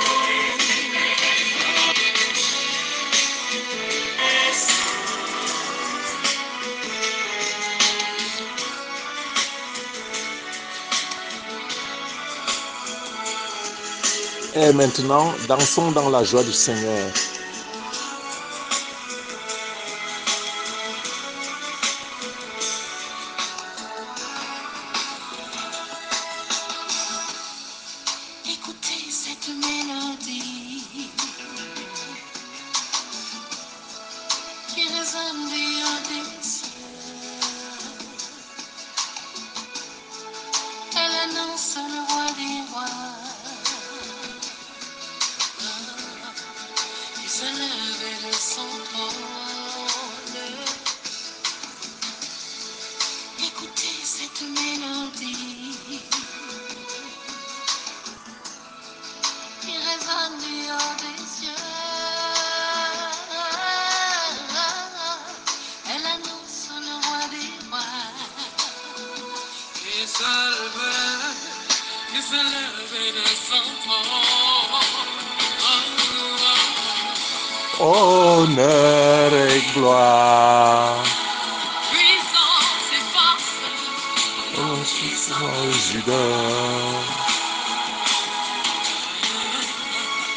Et maintenant, dansons dans la joie du Seigneur. écoutez cette mélodie qui résonne du haut des cieux. Elle annonce le roi des rois, son trône. Écoutez cette mélodie qui résonne du haut des cieux. Elle annonce le roi des rois. Et se lève de son trône. Honneur et gloire. Puissance et force. Au Judas.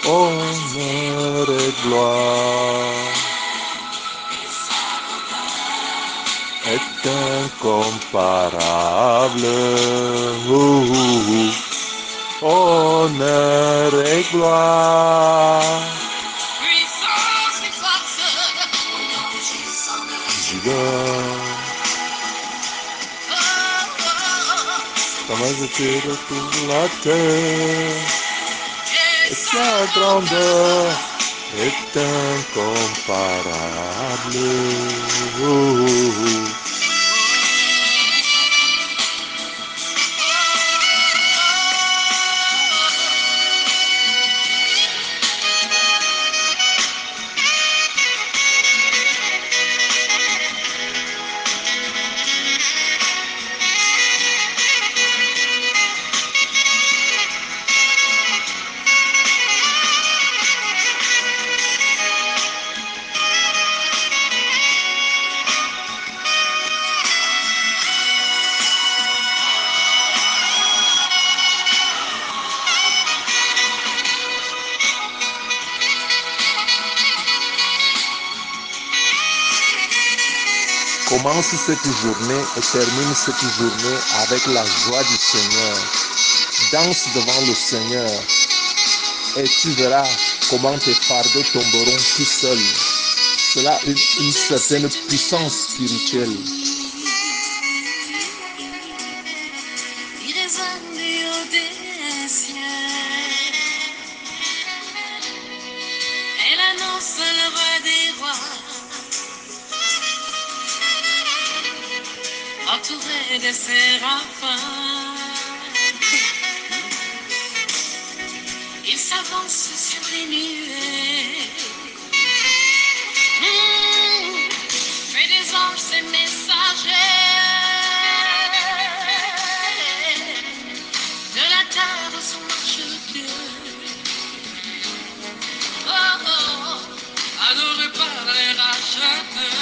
Honneur et gloire. Est incomparable. Honneur et gloire. Puissance et force. Judas. Ta majesté de toute la terre. Et sa grandeur est incomparable. Commence cette journée et termine cette journée avec la joie du Seigneur. Danse devant le Seigneur et tu verras comment tes fardeaux tomberont tout seuls. Cela a une certaine puissance spirituelle. Il résonne du haut des cieux. Elle annonce le roi des rois. Entouré de séraphins, il s'avance sur les nuées. Fait des anges ses messagers. De la terre son marche-pied. Oh, oh, adoré par les rachetés.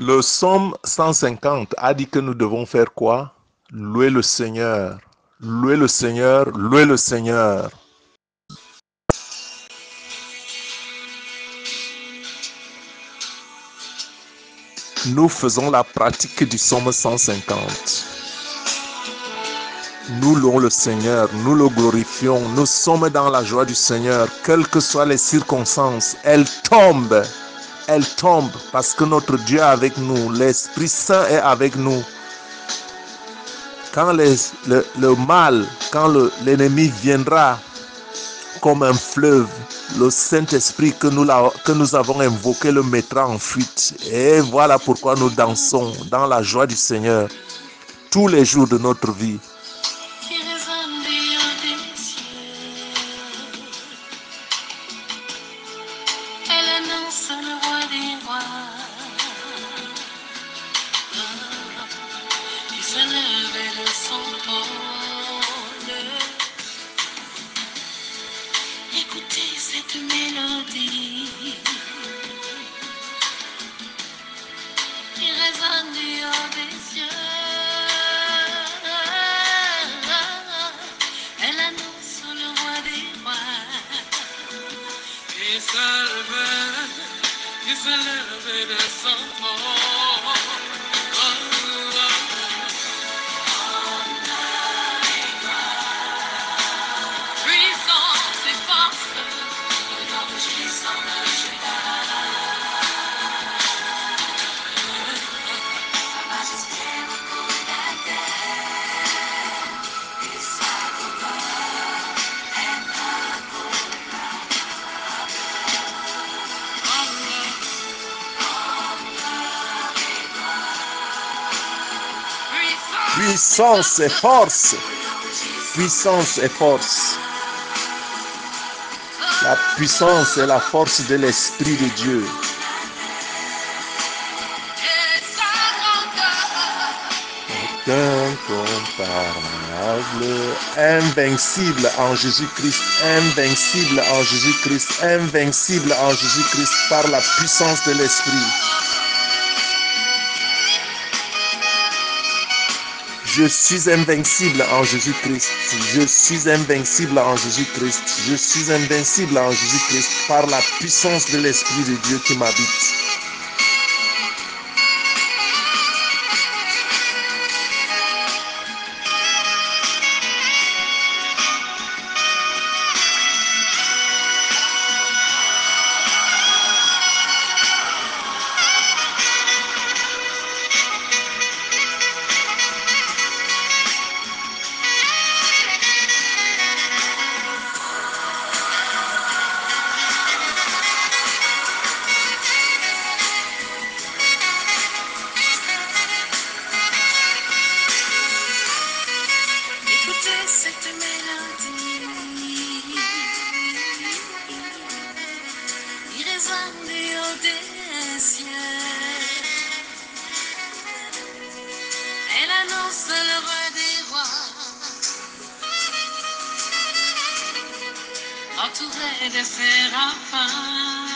Le psaume 150 a dit que nous devons faire quoi? Louer le Seigneur. Louer le Seigneur, louer le Seigneur. Nous faisons la pratique du psaume 150. Nous louons le Seigneur, nous le glorifions, nous sommes dans la joie du Seigneur, quelles que soient les circonstances, elles tombent parce que notre Dieu est avec nous, l'Esprit Saint est avec nous. Quand le mal, quand l'ennemi viendra, comme un fleuve. Le Saint-Esprit que nous avons invoqué le mettra en fuite. Et voilà pourquoi nous dansons dans la joie du Seigneur tous les jours de notre vie. qui résonne des hauts des cieux. Elle annonce le roi des rois. Qui se lève de son trône. Écoutez cette mélodie qui résonne du haut des cieux. Elle annonce le roi des rois. Il se lève de son trône. Puissance et force. Puissance et force. Puissance et force. La puissance et la force de l'Esprit de Dieu. Incomparable, invincible en Jésus-Christ, invincible en Jésus-Christ, invincible en Jésus-Christ par la puissance de l'Esprit. Je suis invincible en Jésus-Christ. Je suis invincible en Jésus-Christ. Je suis invincible en Jésus-Christ par la puissance de l'Esprit de Dieu qui m'habite. Écoutez cette mélodie qui résonne du haut des cieux. Elle annonce le roi des rois, entouré de séraphins.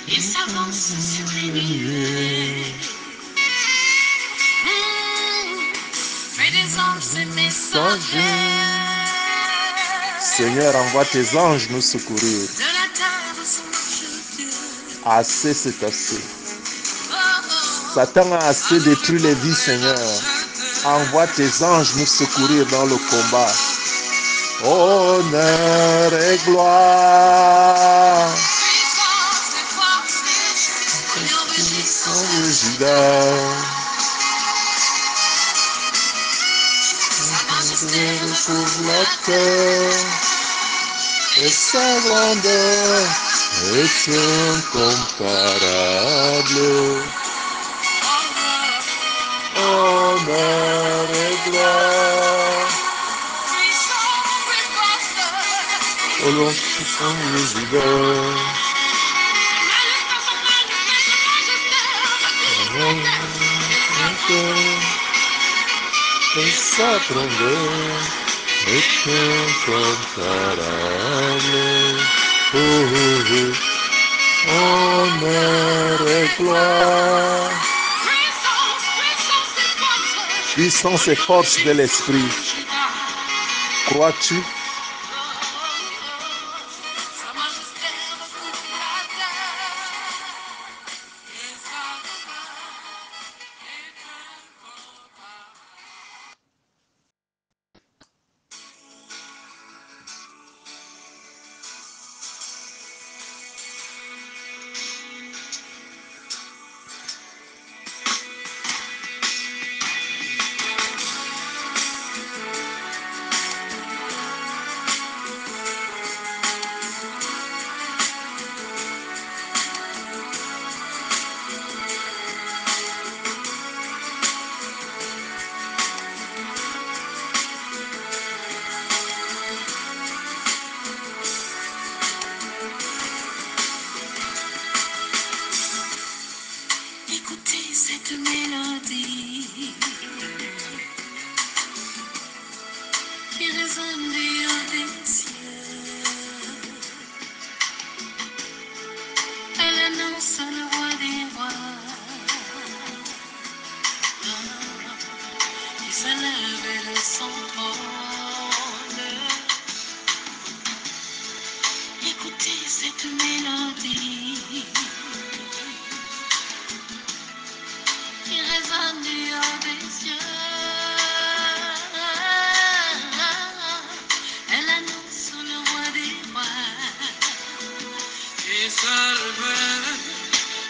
Il s'avance sur les nuées. Fais des anges et messagers. Seigneur, envoie tes anges nous secourir. De la terre son Dieu. Assez, c'est assez. Oh, oh. Satan a assez détruit les vies, Seigneur. Envoie tes anges nous secourir dans le combat. Honneur et gloire. Puissance et force, honneur rugissant. Le Judas. Sa majesté Recouvre la terre. Et sa grandeur est incomparable. Honneur et gloire. Au nom puissant de Judas. Et sa grandeur est incomparable. Oh, oh, oh. Honneur et gloire. Puissance et force de l'Esprit. Crois-tu? qui résonne du haut des cieux. Elle annonce le roi des rois qui se lève de son trône. Écoutez cette mélodie qui résonne du haut des cieux. Elle annonce le roi des rois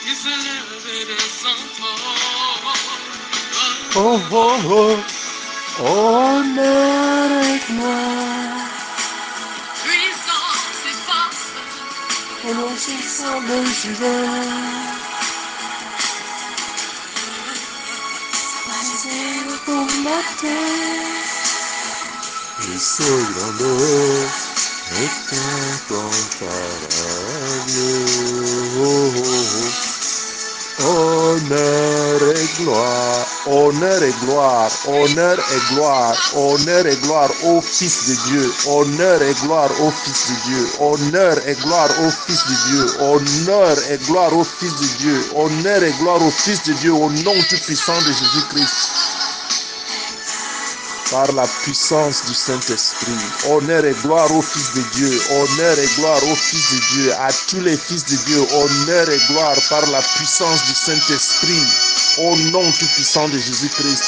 qui se lève de son trône. Oh, oh, oh, honneur et gloire, Puissance et force, au nom puissant de Juda. Pour la terre, et sa grandeur est incomparable. Oh, oh, oh. Honneur et gloire, honneur et gloire, honneur et gloire, honneur et gloire au Fils de Dieu, honneur et gloire au Fils de Dieu, honneur et gloire au Fils de Dieu, honneur et gloire au Fils de Dieu, honneur et gloire au Fils de Dieu, au nom tout-puissant de Jésus-Christ. Par la puissance du Saint-Esprit, honneur et gloire au Fils de Dieu, honneur et gloire au Fils de Dieu, à tous les fils de Dieu, honneur et gloire par la puissance du Saint-Esprit, au nom tout-puissant de Jésus-Christ.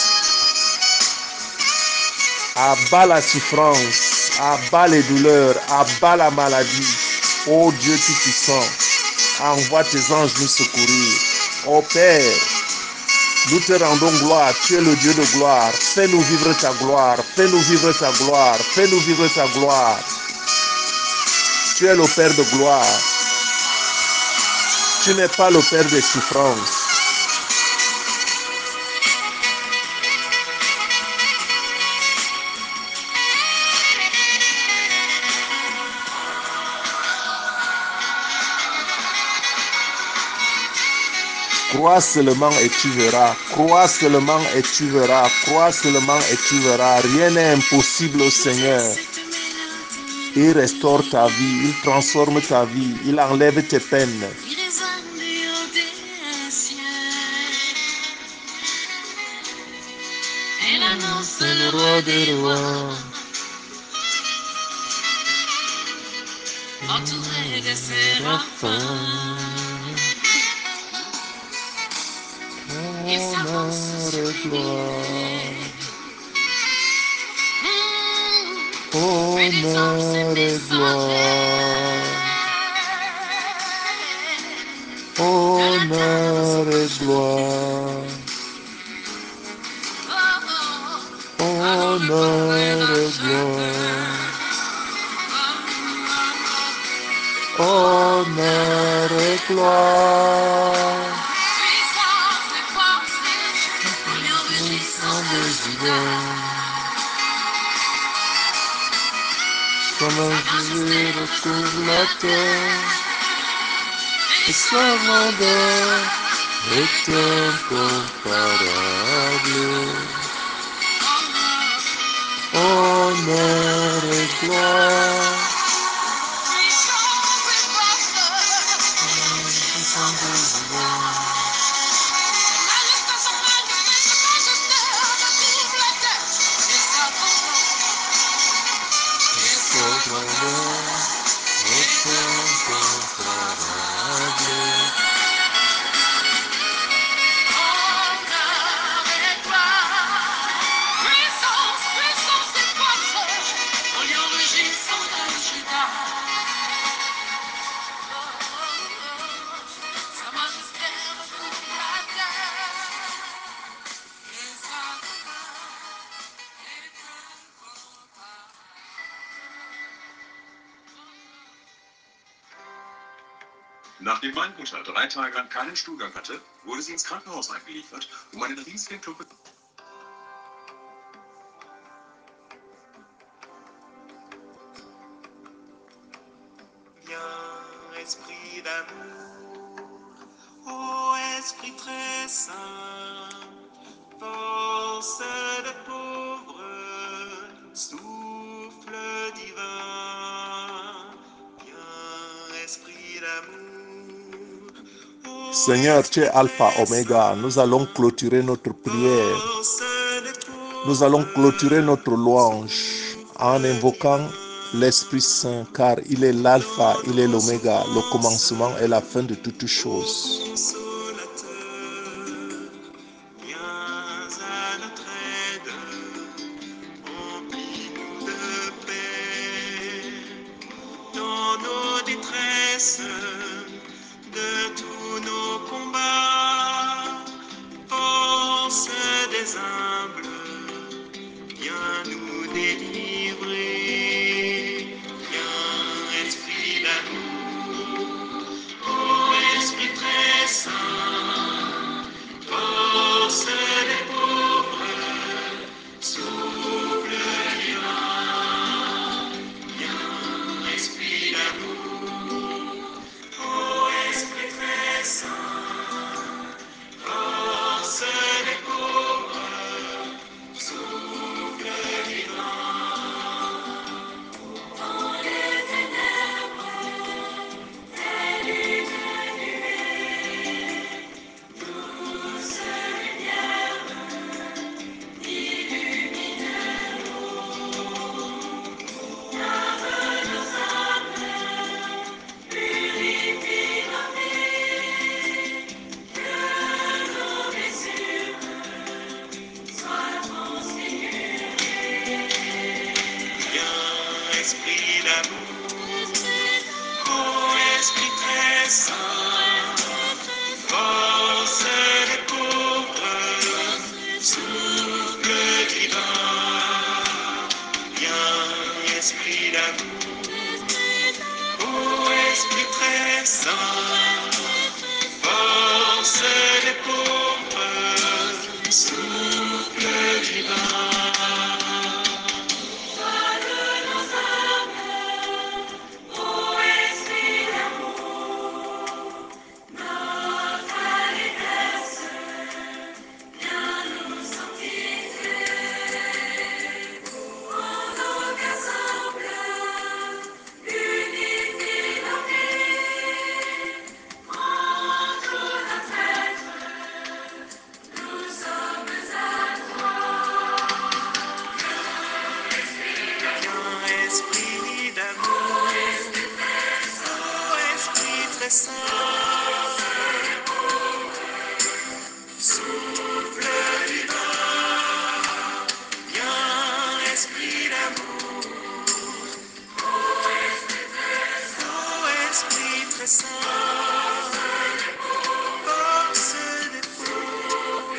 Abat la souffrance, abat les douleurs, abat la maladie, ô Dieu tout-puissant, envoie tes anges nous secourir. Ô Père, nous te rendons gloire, tu es le Dieu de gloire. Fais-nous vivre ta gloire, fais-nous vivre ta gloire, fais-nous vivre ta gloire. Tu es le Père de gloire. Tu n'es pas le Père des souffrances. Crois seulement et tu verras. Crois seulement et tu verras. Crois seulement et tu verras. Rien n'est impossible au Seigneur. Il restaure ta vie, il transforme ta vie, il enlève tes peines. qui résonne du haut des cieux. Elle annonce le roi des rois, entouré de séraphins. Il s'avance sur les nuées. Honneur et gloire, honneur et gloire, honneur et gloire, honneur et gloire. Son majesté recouvre la terre, et sa grandeur est incomparable. Honneur et gloire, sa grandeur est incomparable. Nachdem meine Mutter 3 Tage lang keinen Stuhlgang hatte, wurde sie ins Krankenhaus eingeliefert, um einen riesigen Klumpen. Viens, esprit d'amour, ô esprit très saint, force de pauvres, souffle esprit d'amour, ô Seigneur, tu es esprit Alpha, très Oméga. saint, Nous allons clôturer notre prière. force des pauvres, Nous allons clôturer notre louange en invoquant l'Esprit Saint, car il est l'Alpha, il est l'Oméga, le commencement et la fin de toutes choses. consolateur, viens à notre aide, remplis-nous de paix dans nos détresses, de tous nos combats, force des humbles, viens nous délivrer, viens esprit d'amour, ô esprit très saint, force des pauvres, souffle divin, viens esprit d'amour, ô esprit très saint, force des pauvres, souffle divin. Dans les ténèbres, tes lumières, douce lumière, illumine-nous. Lave nos âmes, purifie nos vies, que nos blessures soient transfigurées. Viens, esprit d'amour, ô esprit très saint, force des pauvres, souffle divin. Viens, esprit d'amour, ô esprit très saint, force des pauvres, souffle divin. Soigne nos âmes, ô esprit d'amour, notre allégresse, viens nous sanctifier. En nos cœurs simples, unifie nos vies. En tout notre être, nous sommes à toi. Viens, esprit d'amour, ô esprit très saint, souffle divin. Viens, esprit d'amour, ô esprit très saint, force des pauvres,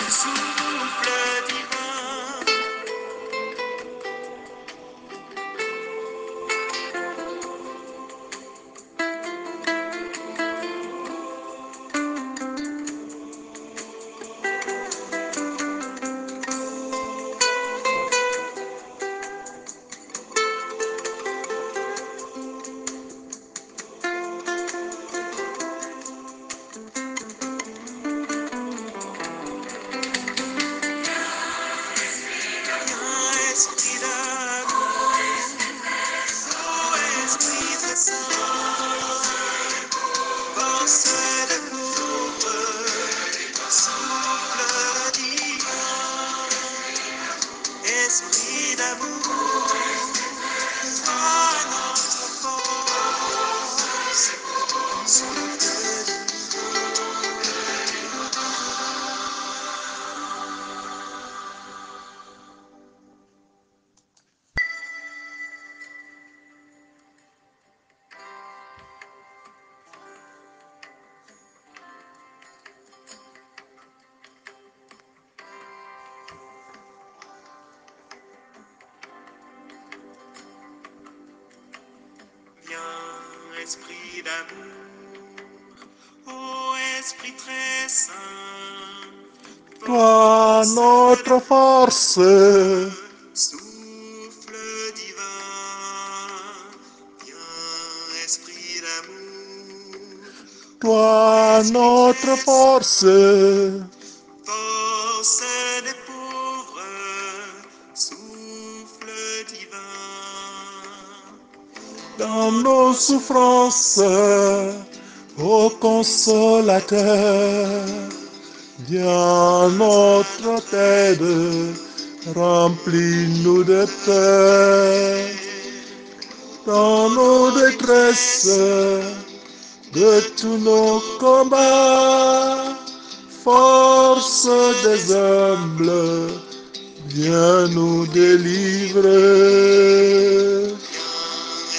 souffle divin. Viens, esprit d'amour, ô esprit très saint, force des pauvres, souffle divin. Esprit d'amour, toi notre force, souffle Viens, esprit d'amour, ô esprit très saint, Toi, notre force, souffle divin. Viens, esprit d'amour, toi, notre force, force des pauvres, souffle divin. dans nos souffrances, ô consolateur, viens notre aide, remplis-nous de paix. Dans nos détresses, de tous nos combats, force des humbles, viens nous délivrer.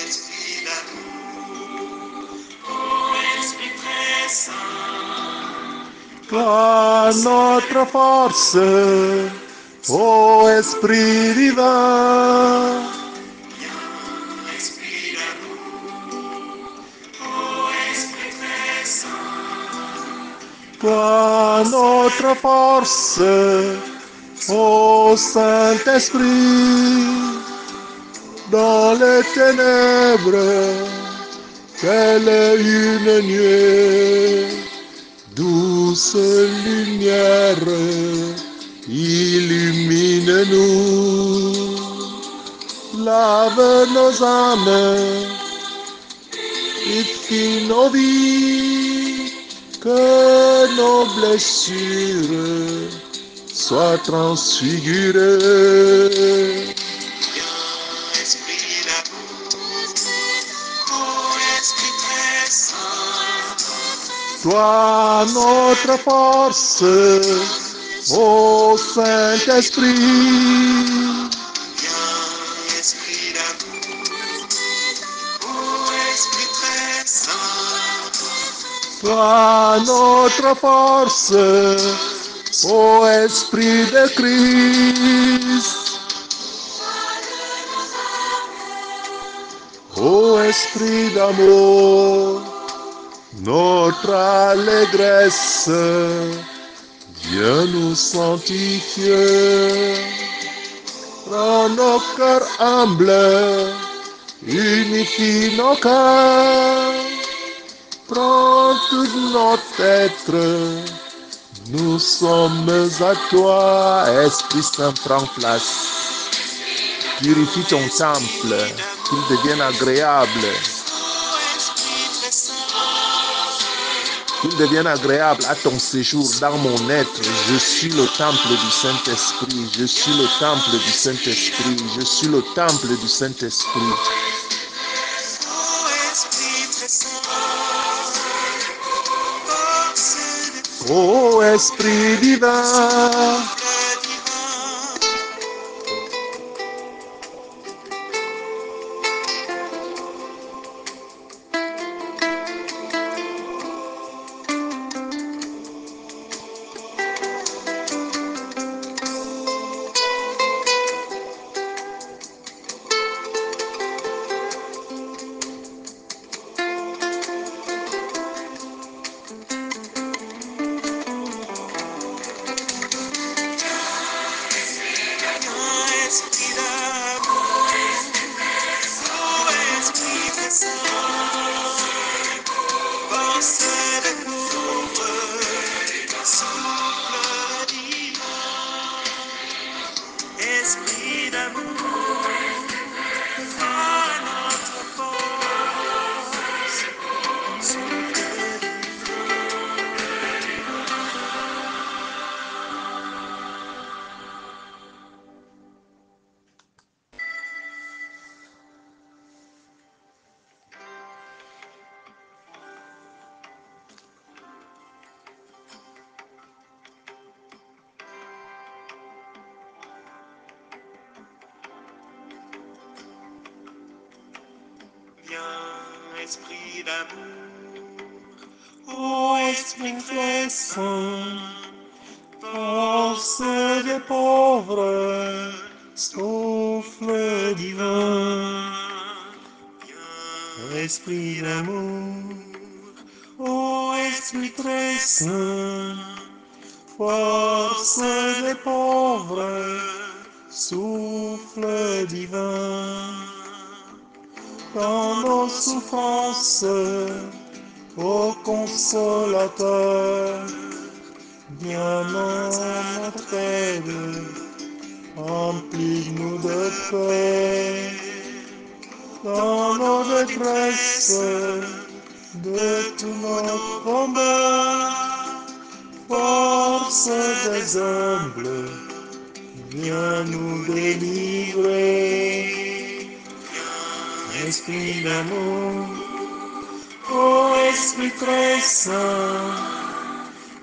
Esprit d'amour, ô Esprit très saint, Toi notre force, ô Esprit divin. Esprit d'amour, ô Esprit très saint, Toi notre force, ô Saint-Esprit, dans les ténèbres, telle une nuée, douce lumière, illumine-nous, lave nos âmes, purifie nos vies, que nos blessures soient transfigurées. Esprit d'amour, ô Esprit très saint, Toi notre force, ô Saint-Esprit, Esprit d'amour, ô Esprit très saint, toi notre force, ô Esprit de Christ, ô Esprit d'amour, notre allégresse, viens nous sanctifier. Rends nos cœurs humbles, unifie nos cœurs, prends tout notre être, nous sommes à toi, Esprit Saint, prends place. Purifie ton temple, qu'il devienne agréable, Esprit très saint, qu'il devienne agréable à ton séjour dans mon être. Je suis le temple du Saint-Esprit, je suis le temple du Saint-Esprit, je suis le temple du Saint-Esprit. ô Esprit très saint, force de Ô Esprit divin, le divin, Esprit d'amour, ô Esprit très saint, force des pauvres, souffle divin, Esprit d'amour, sois notre force, souffle Viens, Esprit d'amour, ô Esprit très saint, force des pauvres, souffle divin. Viens, Esprit d'amour, ô Esprit très saint, force des pauvres, souffle divin. Dans nos souffrances, ô consolateur, viens notre aide, remplis-nous de paix. dans nos détresses, de tous nos combats. Force des humbles, viens nous délivrer. Esprit d'amour, ô Esprit très saint,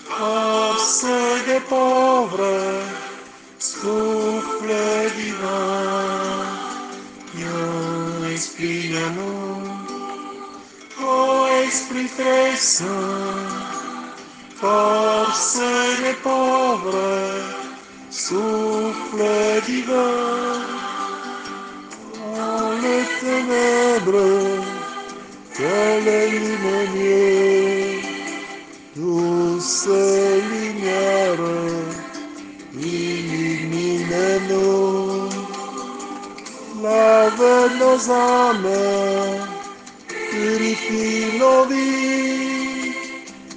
force des pauvres, souffle divin. Viens, Esprit d'amour, ô Esprit très saint, force des pauvres, souffle divin. Dans les ténèbres, quelle lumière, douce lumière, illumine-nous. Lave nos âmes, purifie nos vies,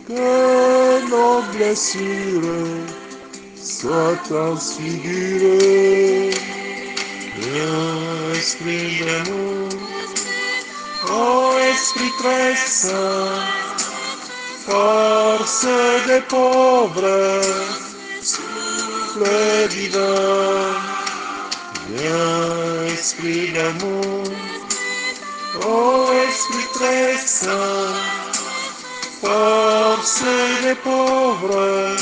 que nos blessures soient transfigurées. Viens, Esprit d'amour, ô Esprit très saint, force des pauvres, souffle divin. Viens, Esprit d'amour, ô Esprit très saint, force des pauvres,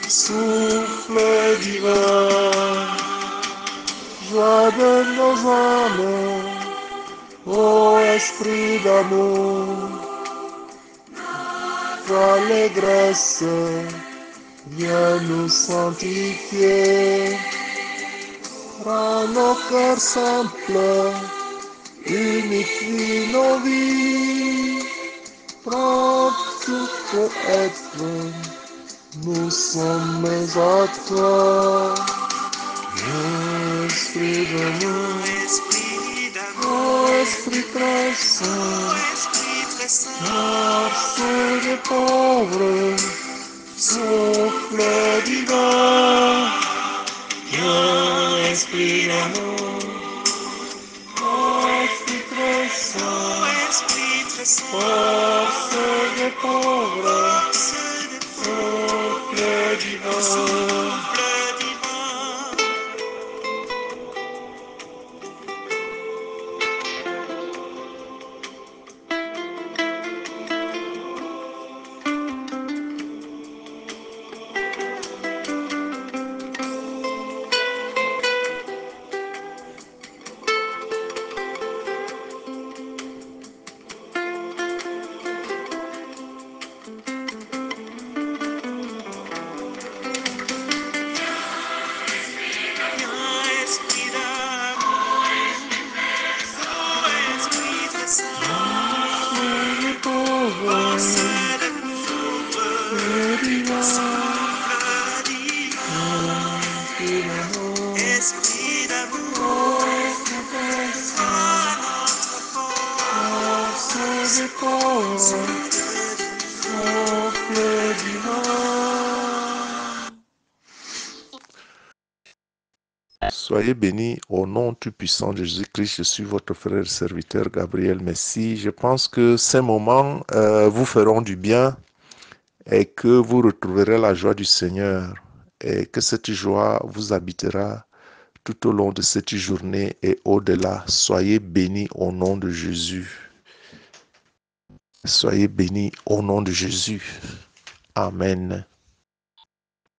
souffle divin. Joie de nos âmes, ô Esprit d'amour, allégresse, viens nous sanctifier. Rends nos cœurs simples, unifie nos vies. Prends tout être, nous sommes à toi. Viens, Esprit d'amour, ô Esprit très saint, force des pauvres, souffle divin. Viens, Esprit d'amour, ô Esprit très saint, force des pauvres, souffle divin. Soyez bénis au nom tout puissant de Jésus-Christ. Je suis votre frère et serviteur Gabriel Messi. Je pense que ces moments vous feront du bien et que vous retrouverez la joie du Seigneur et que cette joie vous habitera tout au long de cette journée et au-delà. Soyez bénis au nom de Jésus. Soyez bénis au nom de Jésus. Amen.